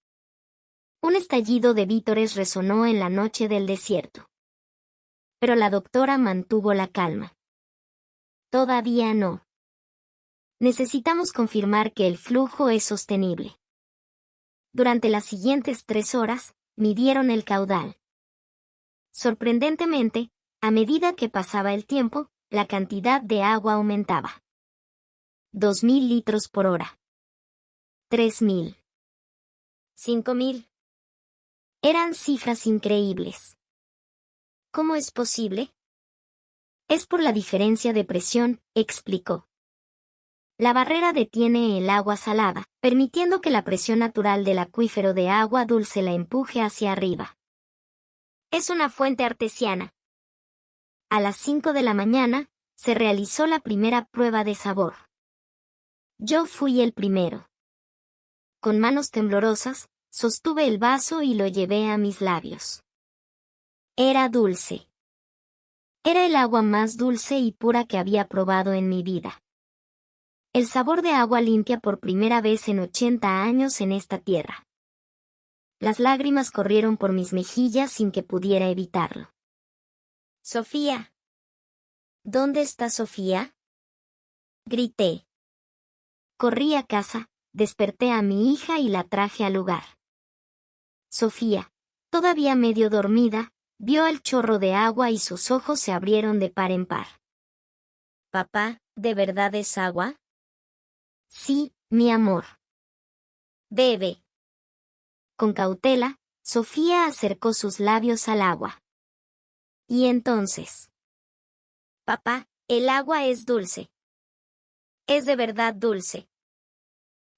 Un estallido de vítores resonó en la noche del desierto. Pero la doctora mantuvo la calma. Todavía no. Necesitamos confirmar que el flujo es sostenible. Durante las siguientes 3 horas, midieron el caudal. Sorprendentemente, a medida que pasaba el tiempo, la cantidad de agua aumentaba. 2.000 litros por hora. 3.000. 5.000. Eran cifras increíbles. ¿Cómo es posible? Es por la diferencia de presión, explicó. La barrera detiene el agua salada, permitiendo que la presión natural del acuífero de agua dulce la empuje hacia arriba. Es una fuente artesiana. A las 5 de la mañana, se realizó la primera prueba de sabor. Yo fui el primero. Con manos temblorosas, sostuve el vaso y lo llevé a mis labios. Era dulce. Era el agua más dulce y pura que había probado en mi vida. El sabor de agua limpia por primera vez en 80 años en esta tierra. Las lágrimas corrieron por mis mejillas sin que pudiera evitarlo. Sofía. ¿Dónde está Sofía? Grité. Corrí a casa, desperté a mi hija y la traje al lugar. Sofía, todavía medio dormida, vio el chorro de agua y sus ojos se abrieron de par en par. Papá, ¿de verdad es agua? Sí, mi amor. Bebe. Con cautela, Sofía acercó sus labios al agua. Y entonces. Papá, el agua es dulce. Es de verdad dulce.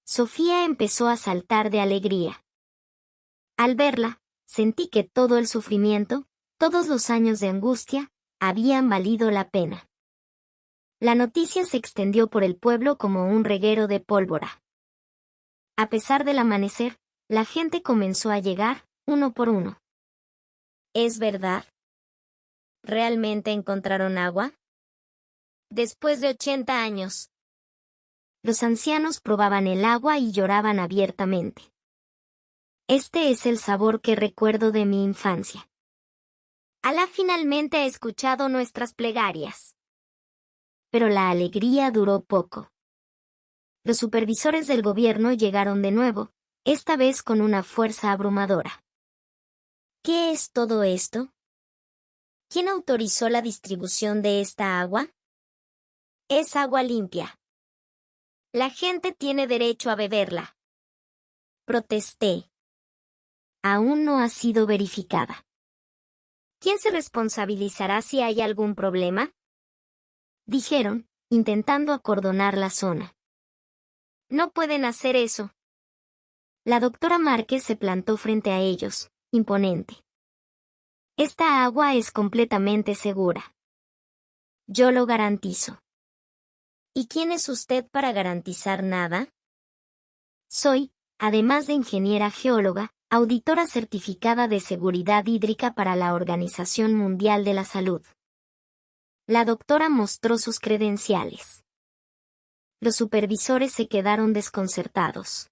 Sofía empezó a saltar de alegría. Al verla, sentí que todo el sufrimiento, todos los años de angustia, habían valido la pena. La noticia se extendió por el pueblo como un reguero de pólvora. A pesar del amanecer, la gente comenzó a llegar, uno por uno. ¿Es verdad? ¿Realmente encontraron agua? Después de 80 años. Los ancianos probaban el agua y lloraban abiertamente. Este es el sabor que recuerdo de mi infancia. Alá finalmente ha escuchado nuestras plegarias. Pero la alegría duró poco. Los supervisores del gobierno llegaron de nuevo, esta vez con una fuerza abrumadora. ¿Qué es todo esto? ¿Quién autorizó la distribución de esta agua? Es agua limpia. La gente tiene derecho a beberla. Protesté. Aún no ha sido verificada. ¿Quién se responsabilizará si hay algún problema? Dijeron, intentando acordonar la zona. No pueden hacer eso. La doctora Márquez se plantó frente a ellos, imponente. Esta agua es completamente segura. Yo lo garantizo. ¿Y quién es usted para garantizar nada? Soy, además de ingeniera geóloga, auditora certificada de seguridad hídrica para la Organización Mundial de la Salud. La doctora mostró sus credenciales. Los supervisores se quedaron desconcertados.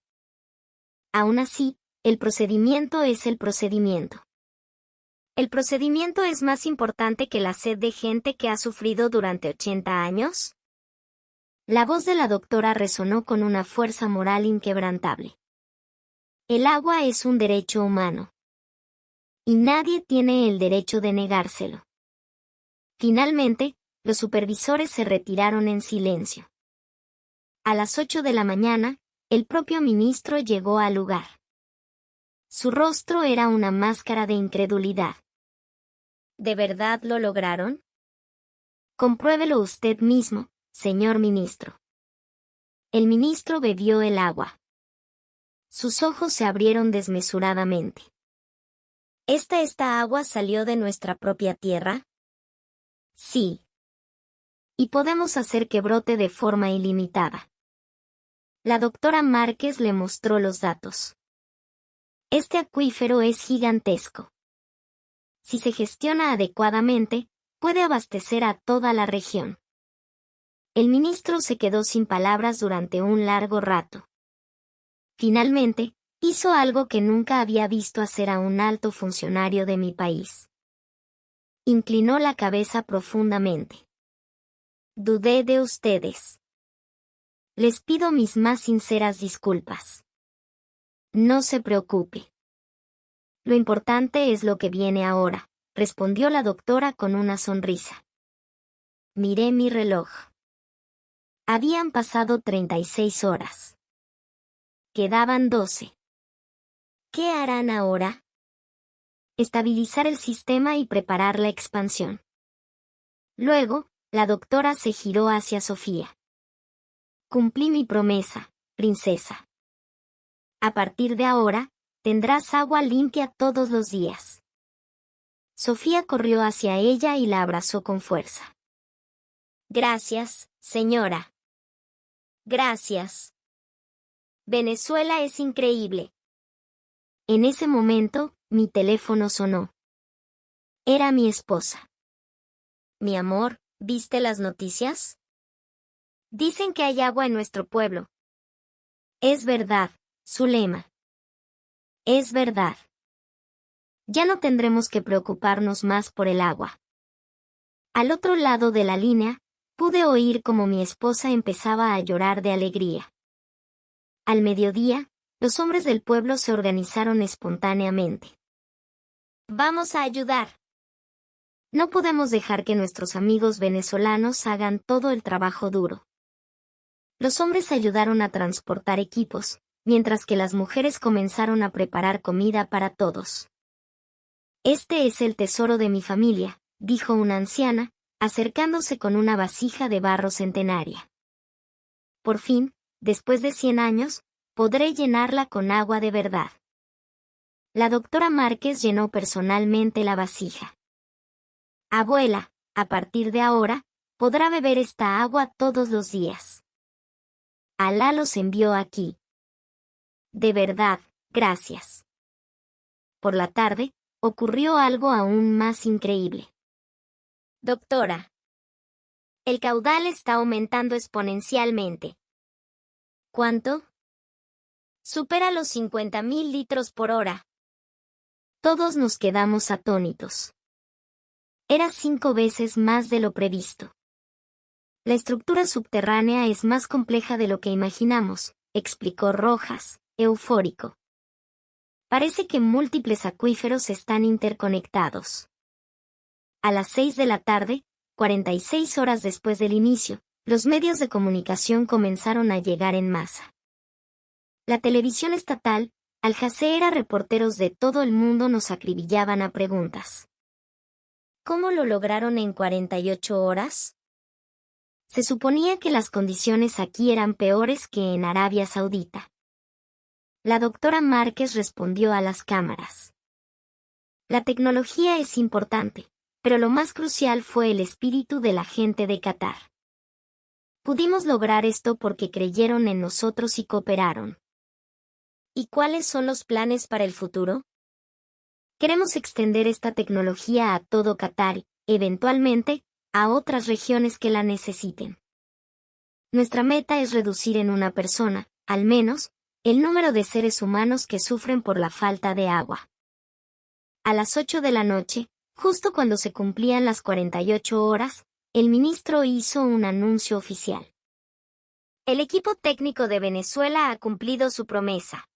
Aún así, el procedimiento es el procedimiento. ¿El procedimiento es más importante que la sed de gente que ha sufrido durante 80 años? La voz de la doctora resonó con una fuerza moral inquebrantable. El agua es un derecho humano. Y nadie tiene el derecho de negárselo. Finalmente, los supervisores se retiraron en silencio. A las 8 de la mañana, el propio ministro llegó al lugar. Su rostro era una máscara de incredulidad. ¿De verdad lo lograron? Compruébelo usted mismo, señor ministro. El ministro bebió el agua. Sus ojos se abrieron desmesuradamente. ¿Esta agua salió de nuestra propia tierra? Sí. Y podemos hacer que brote de forma ilimitada. La doctora Márquez le mostró los datos. Este acuífero es gigantesco. Si se gestiona adecuadamente, puede abastecer a toda la región. El ministro se quedó sin palabras durante un largo rato. Finalmente, hizo algo que nunca había visto hacer a un alto funcionario de mi país. Inclinó la cabeza profundamente. Dudé de ustedes. Les pido mis más sinceras disculpas. No se preocupe. Lo importante es lo que viene ahora, respondió la doctora con una sonrisa. Miré mi reloj. Habían pasado 36 horas. Quedaban 12. ¿Qué harán ahora? Estabilizar el sistema y preparar la expansión. Luego, la doctora se giró hacia Sofía. Cumplí mi promesa, princesa. A partir de ahora, tendrás agua limpia todos los días. Sofía corrió hacia ella y la abrazó con fuerza. Gracias, señora. Gracias. Venezuela es increíble. En ese momento, mi teléfono sonó. Era mi esposa. Mi amor, ¿viste las noticias? Dicen que hay agua en nuestro pueblo. Es verdad, Zulema. Es verdad. Ya no tendremos que preocuparnos más por el agua. Al otro lado de la línea, pude oír cómo mi esposa empezaba a llorar de alegría. Al mediodía, los hombres del pueblo se organizaron espontáneamente. Vamos a ayudar. No podemos dejar que nuestros amigos venezolanos hagan todo el trabajo duro. Los hombres ayudaron a transportar equipos, mientras que las mujeres comenzaron a preparar comida para todos. Este es el tesoro de mi familia, dijo una anciana, acercándose con una vasija de barro centenaria. Por fin, después de 100 años, podré llenarla con agua de verdad. La doctora Márquez llenó personalmente la vasija. Abuela, a partir de ahora, podrá beber esta agua todos los días. Alá los envió aquí. De verdad, gracias. Por la tarde, ocurrió algo aún más increíble. Doctora. El caudal está aumentando exponencialmente. ¿Cuánto? Supera los 50.000 litros por hora. Todos nos quedamos atónitos. Era 5 veces más de lo previsto. La estructura subterránea es más compleja de lo que imaginamos, explicó Rojas, eufórico. Parece que múltiples acuíferos están interconectados. A las 6 de la tarde, 46 horas después del inicio, los medios de comunicación comenzaron a llegar en masa. La televisión estatal, Al Jazeera, reporteros de todo el mundo nos acribillaban a preguntas. ¿Cómo lo lograron en 48 horas? Se suponía que las condiciones aquí eran peores que en Arabia Saudita. La doctora Márquez respondió a las cámaras. La tecnología es importante, pero lo más crucial fue el espíritu de la gente de Qatar. Pudimos lograr esto porque creyeron en nosotros y cooperaron. ¿Y cuáles son los planes para el futuro? Queremos extender esta tecnología a todo Qatar y, eventualmente, a otras regiones que la necesiten. Nuestra meta es reducir en una persona, al menos, el número de seres humanos que sufren por la falta de agua. A las 8 de la noche, justo cuando se cumplían las 48 horas, el ministro hizo un anuncio oficial. El equipo técnico de Venezuela ha cumplido su promesa.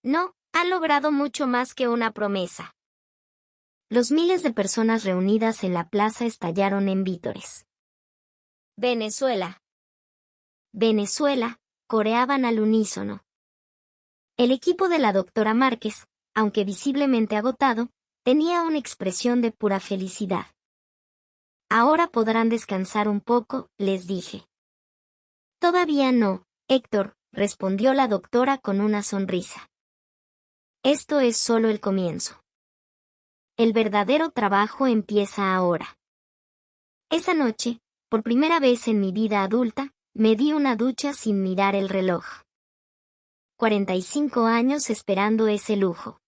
No, ha logrado mucho más que una promesa. Los miles de personas reunidas en la plaza estallaron en vítores. Venezuela. Venezuela, coreaban al unísono. El equipo de la doctora Márquez, aunque visiblemente agotado, tenía una expresión de pura felicidad. Ahora podrán descansar un poco, les dije. Todavía no, Héctor, respondió la doctora con una sonrisa. Esto es solo el comienzo. El verdadero trabajo empieza ahora. Esa noche, por primera vez en mi vida adulta, me di una ducha sin mirar el reloj. 45 años esperando ese lujo.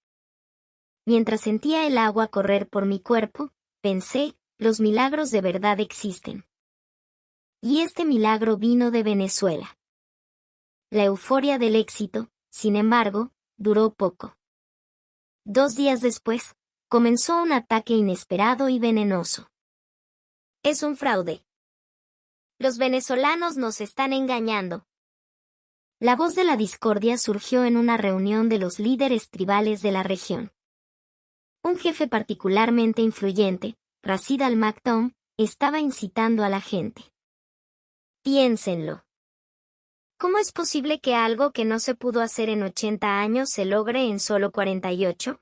Mientras sentía el agua correr por mi cuerpo, pensé, los milagros de verdad existen. Y este milagro vino de Venezuela. La euforia del éxito, sin embargo, duró poco. 2 días después, comenzó un ataque inesperado y venenoso. Es un fraude. Los venezolanos nos están engañando. La voz de la discordia surgió en una reunión de los líderes tribales de la región. Un jefe particularmente influyente, Rashid al-Maktoum, estaba incitando a la gente. Piénsenlo. ¿Cómo es posible que algo que no se pudo hacer en 80 años se logre en solo 48?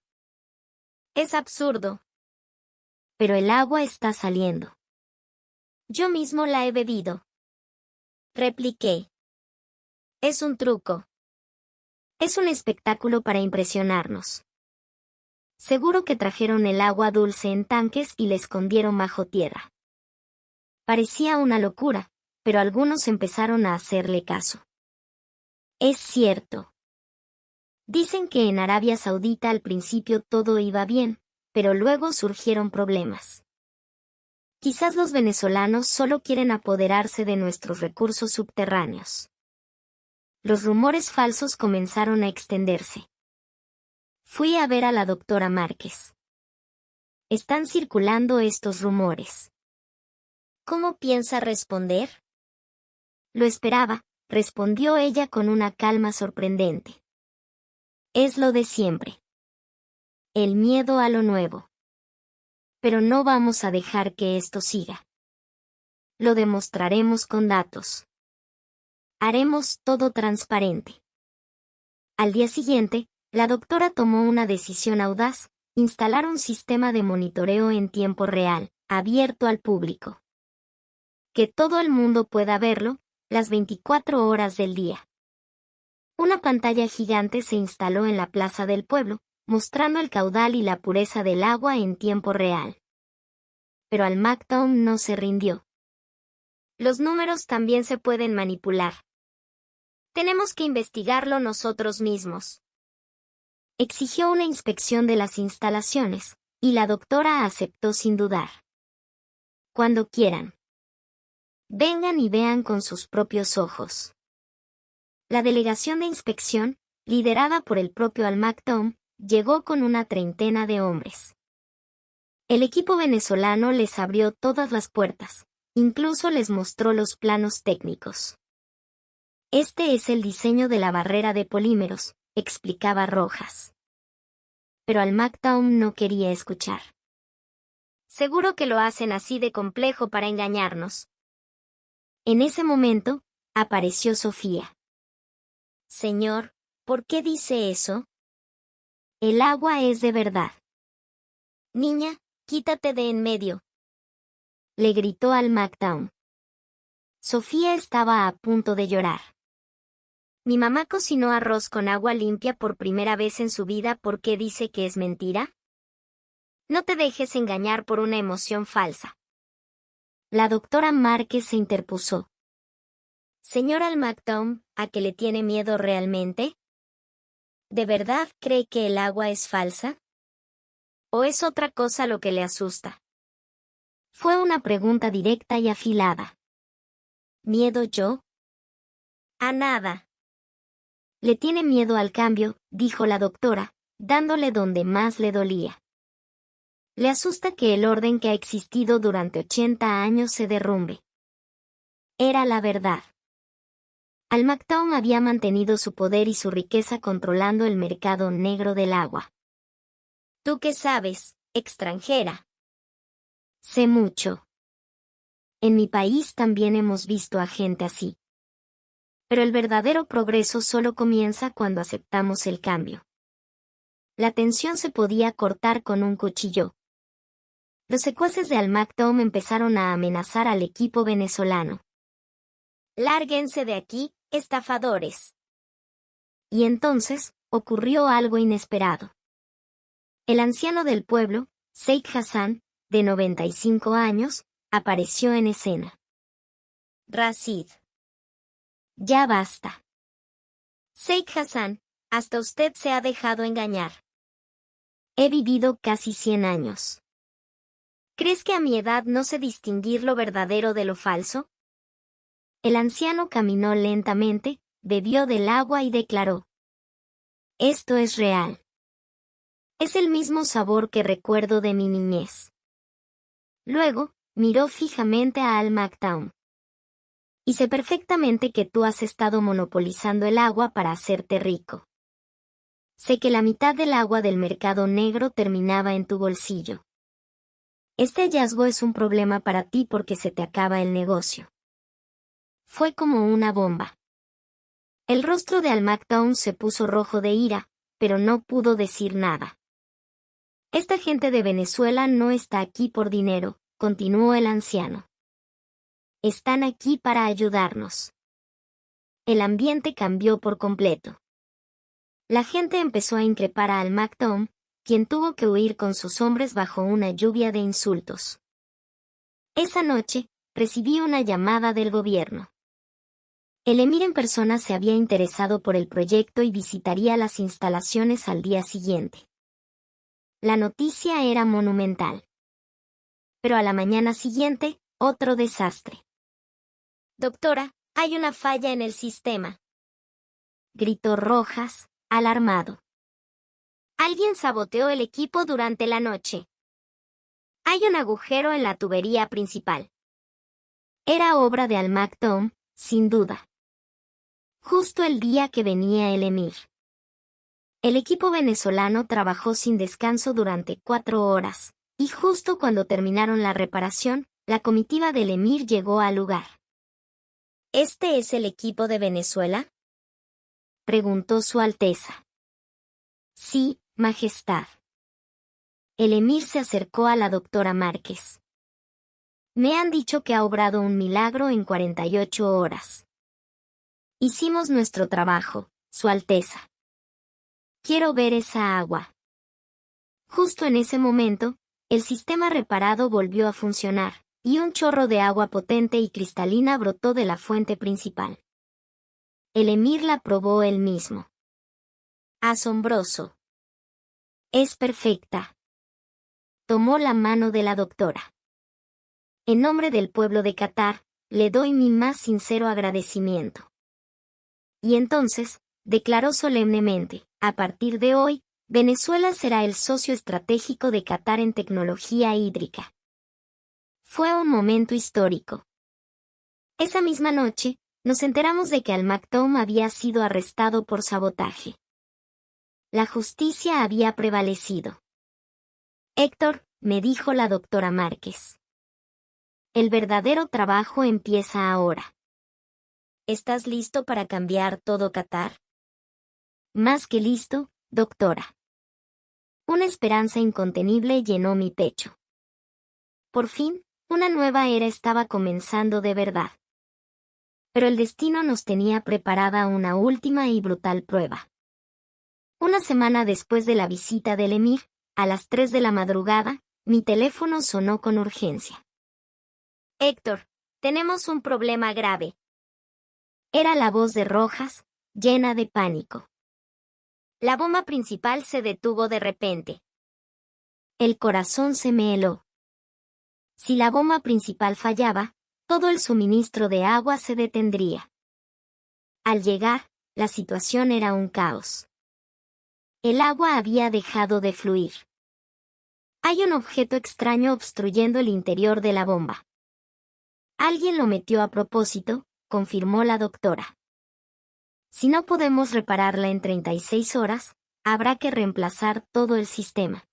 Es absurdo. Pero el agua está saliendo. Yo mismo la he bebido. Repliqué. Es un truco. Es un espectáculo para impresionarnos. Seguro que trajeron el agua dulce en tanques y la escondieron bajo tierra. Parecía una locura, pero algunos empezaron a hacerle caso. Es cierto. Dicen que en Arabia Saudita al principio todo iba bien, pero luego surgieron problemas. Quizás los venezolanos solo quieren apoderarse de nuestros recursos subterráneos. Los rumores falsos comenzaron a extenderse. Fui a ver a la doctora Márquez. Están circulando estos rumores. ¿Cómo piensa responder? Lo esperaba, respondió ella con una calma sorprendente. Es lo de siempre. El miedo a lo nuevo. Pero no vamos a dejar que esto siga. Lo demostraremos con datos. Haremos todo transparente. Al día siguiente, la doctora tomó una decisión audaz: instalar un sistema de monitoreo en tiempo real, abierto al público. Que todo el mundo pueda verlo, las 24 horas del día. Una pantalla gigante se instaló en la plaza del pueblo, mostrando el caudal y la pureza del agua en tiempo real. Pero Al-Maktoum no se rindió. Los números también se pueden manipular. Tenemos que investigarlo nosotros mismos. Exigió una inspección de las instalaciones, y la doctora aceptó sin dudar. Cuando quieran. Vengan y vean con sus propios ojos. La delegación de inspección, liderada por el propio Al-Maktoum, llegó con una treintena de hombres. El equipo venezolano les abrió todas las puertas, incluso les mostró los planos técnicos. Este es el diseño de la barrera de polímeros, explicaba Rojas. Pero Al-Maktoum no quería escuchar. Seguro que lo hacen así de complejo para engañarnos. En ese momento, apareció Sofía. Señor, ¿por qué dice eso? El agua es de verdad. Niña, quítate de en medio. Le gritó Al-Maktoum. Sofía estaba a punto de llorar. Mi mamá cocinó arroz con agua limpia por primera vez en su vida. ¿Por qué dice que es mentira? No te dejes engañar por una emoción falsa. La doctora Márquez se interpuso. Señor Al-Maktoum, ¿a qué le tiene miedo realmente? ¿De verdad cree que el agua es falsa? ¿O es otra cosa lo que le asusta? Fue una pregunta directa y afilada. ¿Miedo yo? A nada. Le tiene miedo al cambio, dijo la doctora, dándole donde más le dolía. Le asusta que el orden que ha existido durante 80 años se derrumbe. Era la verdad. Al-Maktoum había mantenido su poder y su riqueza controlando el mercado negro del agua. ¿Tú qué sabes, extranjera? Sé mucho. En mi país también hemos visto a gente así. Pero el verdadero progreso solo comienza cuando aceptamos el cambio. La tensión se podía cortar con un cuchillo. Los secuaces de Al-Maktoum empezaron a amenazar al equipo venezolano. Lárguense de aquí, estafadores. Y entonces, ocurrió algo inesperado. El anciano del pueblo, Sheikh Hassan, de 95 años, apareció en escena. Rashid. Ya basta. Sheikh Hassan, hasta usted se ha dejado engañar. He vivido casi 100 años. ¿Crees que a mi edad no sé distinguir lo verdadero de lo falso? El anciano caminó lentamente, bebió del agua y declaró. Esto es real. Es el mismo sabor que recuerdo de mi niñez. Luego, miró fijamente a Al-Maktoum. Y sé perfectamente que tú has estado monopolizando el agua para hacerte rico. Sé que la mitad del agua del mercado negro terminaba en tu bolsillo. Este hallazgo es un problema para ti porque se te acaba el negocio. Fue como una bomba. El rostro de Al-Maktoum se puso rojo de ira, pero no pudo decir nada. Esta gente de Venezuela no está aquí por dinero, continuó el anciano. Están aquí para ayudarnos. El ambiente cambió por completo. La gente empezó a increpar a Al-Maktoum, quien tuvo que huir con sus hombres bajo una lluvia de insultos. Esa noche, recibí una llamada del gobierno. El emir en persona se había interesado por el proyecto y visitaría las instalaciones al día siguiente. La noticia era monumental. Pero a la mañana siguiente, otro desastre. «Doctora, hay una falla en el sistema», gritó Rojas, alarmado. «Alguien saboteó el equipo durante la noche. Hay un agujero en la tubería principal». Era obra de Al-Maktoum, sin duda. Justo el día que venía el emir. El equipo venezolano trabajó sin descanso durante 4 horas, y justo cuando terminaron la reparación, la comitiva del emir llegó al lugar. «¿Este es el equipo de Venezuela?», preguntó Su Alteza. «Sí, Majestad». El emir se acercó a la doctora Márquez. «Me han dicho que ha obrado un milagro en 48 horas. Hicimos nuestro trabajo, Su Alteza. Quiero ver esa agua». Justo en ese momento, el sistema reparado volvió a funcionar, y un chorro de agua potente y cristalina brotó de la fuente principal. El emir la probó él mismo. «Asombroso. Es perfecta». Tomó la mano de la doctora. «En nombre del pueblo de Qatar, le doy mi más sincero agradecimiento». Y entonces, declaró solemnemente, «A partir de hoy, Venezuela será el socio estratégico de Qatar en tecnología hídrica». Fue un momento histórico. Esa misma noche, nos enteramos de que Al-Maktoum había sido arrestado por sabotaje. La justicia había prevalecido. «Héctor», me dijo la doctora Márquez. «El verdadero trabajo empieza ahora. ¿Estás listo para cambiar todo Qatar?». «Más que listo, doctora». Una esperanza incontenible llenó mi pecho. Por fin, una nueva era estaba comenzando de verdad. Pero el destino nos tenía preparada una última y brutal prueba. Una semana después de la visita del emir, a las 3 de la madrugada, mi teléfono sonó con urgencia. «Héctor, tenemos un problema grave». Era la voz de Rojas, llena de pánico. «La bomba principal se detuvo de repente». El corazón se me heló. Si la bomba principal fallaba, todo el suministro de agua se detendría. Al llegar, la situación era un caos. El agua había dejado de fluir. «Hay un objeto extraño obstruyendo el interior de la bomba». «Alguien lo metió a propósito», confirmó la doctora. «Si no podemos repararla en 36 horas, habrá que reemplazar todo el sistema.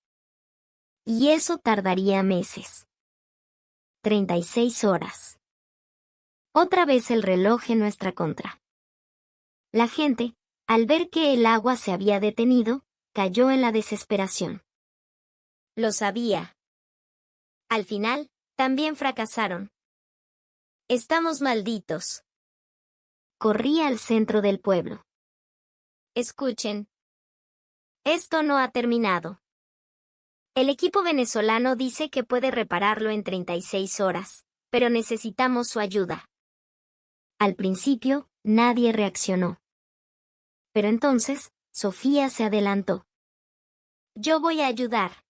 Y eso tardaría meses». 36 horas. Otra vez el reloj en nuestra contra. La gente, al ver que el agua se había detenido, cayó en la desesperación. «Lo sabía. Al final, también fracasaron. Estamos malditos». Corrí al centro del pueblo. «Escuchen. Esto no ha terminado. El equipo venezolano dice que puede repararlo en 36 horas, pero necesitamos su ayuda». Al principio, nadie reaccionó. Pero entonces, Sofía se adelantó. «Yo voy a ayudar».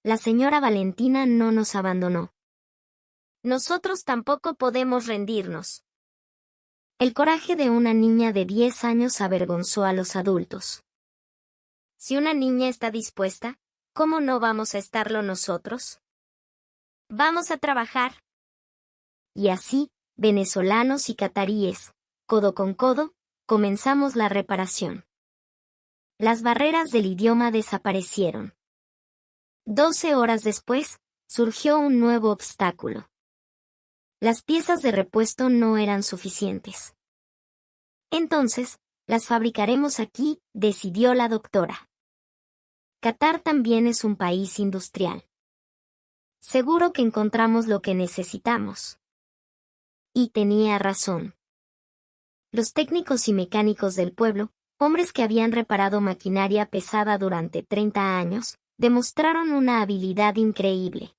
La señora Valentina no nos abandonó. «Nosotros tampoco podemos rendirnos». El coraje de una niña de 10 años avergonzó a los adultos. Si una niña está dispuesta, ¿cómo no vamos a estarlo nosotros? Vamos a trabajar. Y así, venezolanos y cataríes, codo con codo, comenzamos la reparación. Las barreras del idioma desaparecieron. 12 horas después, surgió un nuevo obstáculo. Las piezas de repuesto no eran suficientes. «Entonces, las fabricaremos aquí», decidió la doctora. «Qatar también es un país industrial. Seguro que encontramos lo que necesitamos». Y tenía razón. Los técnicos y mecánicos del pueblo, Hombres que habían reparado maquinaria pesada durante 30 años, demostraron una habilidad increíble.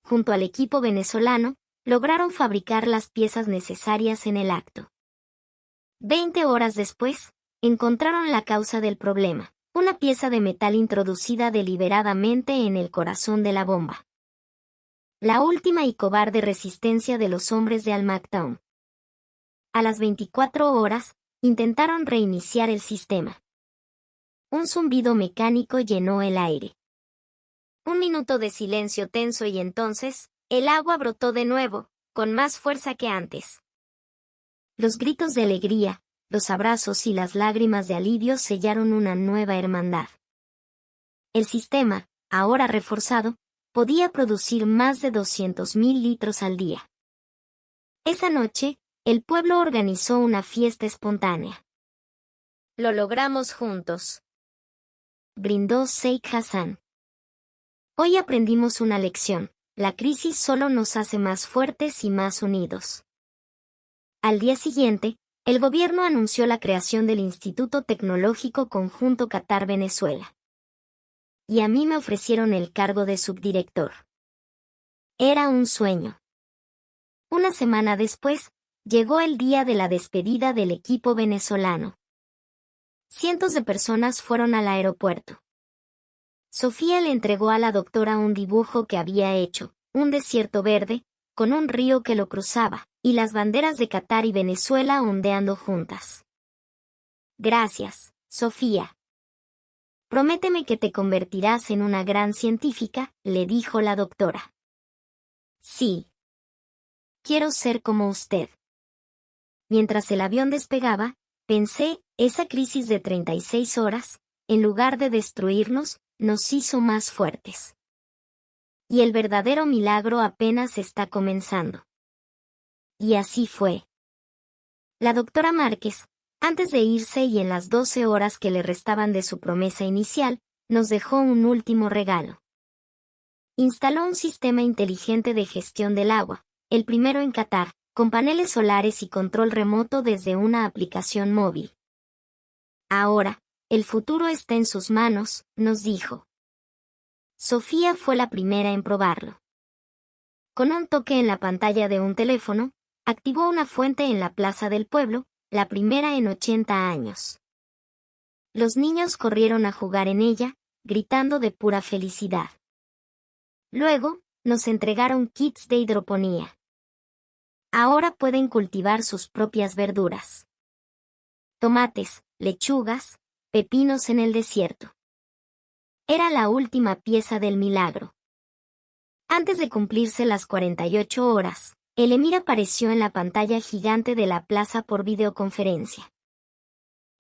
Junto al equipo venezolano, lograron fabricar las piezas necesarias en el acto. 20 horas después, encontraron la causa del problema, una pieza de metal introducida deliberadamente en el corazón de la bomba. La última y cobarde resistencia de los hombres de Almagtown. A las 24 horas, intentaron reiniciar el sistema. Un zumbido mecánico llenó el aire. Un minuto de silencio tenso y entonces, el agua brotó de nuevo, con más fuerza que antes. Los gritos de alegría, los abrazos y las lágrimas de alivio sellaron una nueva hermandad. El sistema, ahora reforzado, podía producir más de 200.000 litros al día. Esa noche, el pueblo organizó una fiesta espontánea. Lo logramos juntos, brindó Sheikh Hassan. Hoy aprendimos una lección: la crisis solo nos hace más fuertes y más unidos. Al día siguiente, el gobierno anunció la creación del Instituto Tecnológico Conjunto Qatar-Venezuela. Y a mí me ofrecieron el cargo de subdirector. Era un sueño. Una semana después, llegó el día de la despedida del equipo venezolano. Cientos de personas fueron al aeropuerto. Sofía le entregó a la doctora un dibujo que había hecho, un desierto verde, con un río que lo cruzaba, y las banderas de Qatar y Venezuela ondeando juntas. Gracias, Sofía. Prométeme que te convertirás en una gran científica, le dijo la doctora. Sí. Quiero ser como usted. Mientras el avión despegaba, pensé, esa crisis de 36 horas, en lugar de destruirnos, nos hizo más fuertes. Y el verdadero milagro apenas está comenzando. Y así fue. La doctora Márquez, antes de irse y en las 12 horas que le restaban de su promesa inicial, nos dejó un último regalo. Instaló un sistema inteligente de gestión del agua, el primero en Qatar, con paneles solares y control remoto desde una aplicación móvil. Ahora, el futuro está en sus manos, nos dijo. Sofía fue la primera en probarlo. Con un toque en la pantalla de un teléfono, activó una fuente en la plaza del pueblo, la primera en 80 años. Los niños corrieron a jugar en ella, gritando de pura felicidad. Luego, nos entregaron kits de hidroponía. Ahora pueden cultivar sus propias verduras. Tomates, lechugas, pepinos en el desierto. Era la última pieza del milagro. Antes de cumplirse las 48 horas, el emir apareció en la pantalla gigante de la plaza por videoconferencia.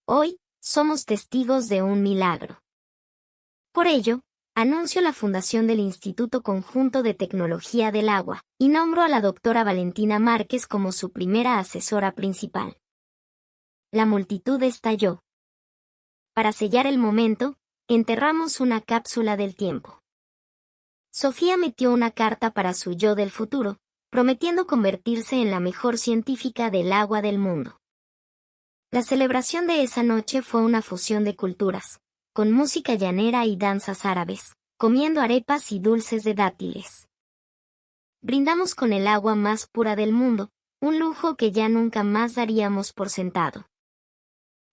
Hoy, somos testigos de un milagro. Por ello, anuncio la fundación del Instituto Conjunto de Tecnología del Agua, y nombro a la doctora Valentina Márquez como su primera asesora principal. La multitud estalló. Para sellar el momento, enterramos una cápsula del tiempo. Sofía metió una carta para su yo del futuro, prometiendo convertirse en la mejor científica del agua del mundo. La celebración de esa noche fue una fusión de culturas, con música llanera y danzas árabes, comiendo arepas y dulces de dátiles. Brindamos con el agua más pura del mundo, un lujo que ya nunca más daríamos por sentado.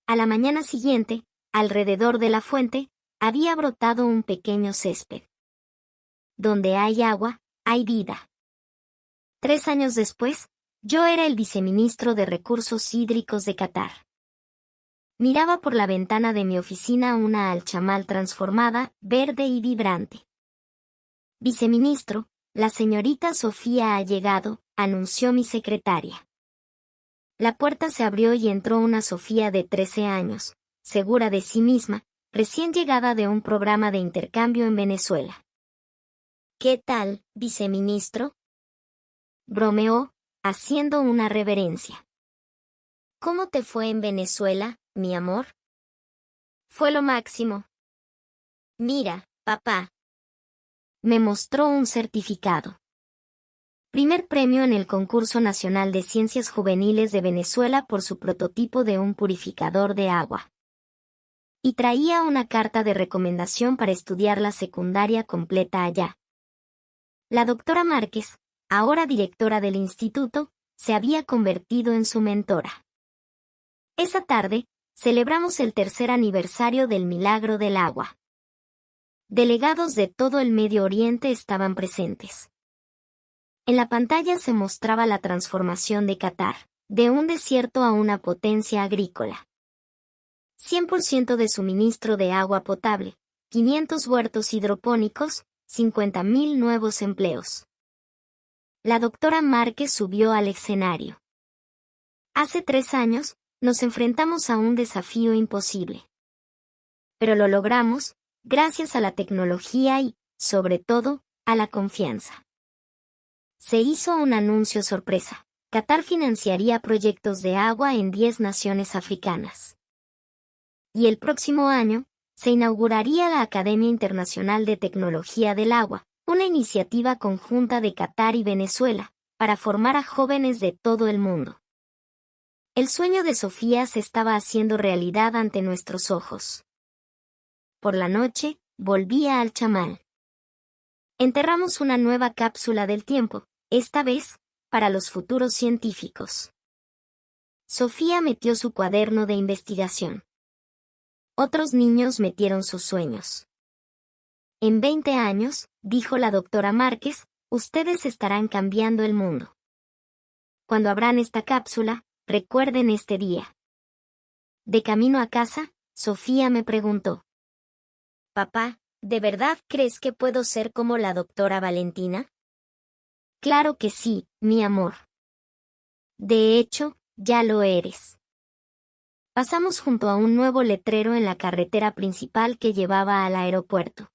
A la mañana siguiente, alrededor de la fuente, había brotado un pequeño césped. Donde hay agua, hay vida. 3 años después, yo era el viceministro de Recursos Hídricos de Qatar. Miraba por la ventana de mi oficina una alchamal transformada, verde y vibrante. Viceministro, la señorita Sofía ha llegado, anunció mi secretaria. La puerta se abrió y entró una Sofía de 13 años, segura de sí misma, recién llegada de un programa de intercambio en Venezuela. ¿Qué tal, viceministro? Bromeó, haciendo una reverencia. ¿Cómo te fue en Venezuela, mi amor? Fue lo máximo. Mira, papá. Me mostró un certificado. Primer premio en el Concurso Nacional de Ciencias Juveniles de Venezuela por su prototipo de un purificador de agua. Y traía una carta de recomendación para estudiar la secundaria completa allá. La doctora Márquez, ahora directora del instituto, se había convertido en su mentora. Esa tarde, celebramos el tercer aniversario del Milagro del Agua. Delegados de todo el Medio Oriente estaban presentes. En la pantalla se mostraba la transformación de Qatar, de un desierto a una potencia agrícola. 100% de suministro de agua potable, 500 huertos hidropónicos, 50.000 nuevos empleos. La doctora Márquez subió al escenario. Hace 3 años, nos enfrentamos a un desafío imposible. Pero lo logramos, gracias a la tecnología y, sobre todo, a la confianza. Se hizo un anuncio sorpresa. Qatar financiaría proyectos de agua en 10 naciones africanas. Y el próximo año, se inauguraría la Academia Internacional de Tecnología del Agua, una iniciativa conjunta de Qatar y Venezuela, para formar a jóvenes de todo el mundo. El sueño de Sofía se estaba haciendo realidad ante nuestros ojos. Por la noche, volvía al chamal. Enterramos una nueva cápsula del tiempo, esta vez, para los futuros científicos. Sofía metió su cuaderno de investigación. Otros niños metieron sus sueños. En 20 años, dijo la doctora Márquez, ustedes estarán cambiando el mundo. Cuando abran esta cápsula, recuerden este día. De camino a casa, Sofía me preguntó: Papá, ¿de verdad crees que puedo ser como la doctora Valentina? Claro que sí, mi amor. De hecho, ya lo eres. Pasamos junto a un nuevo letrero en la carretera principal que llevaba al aeropuerto.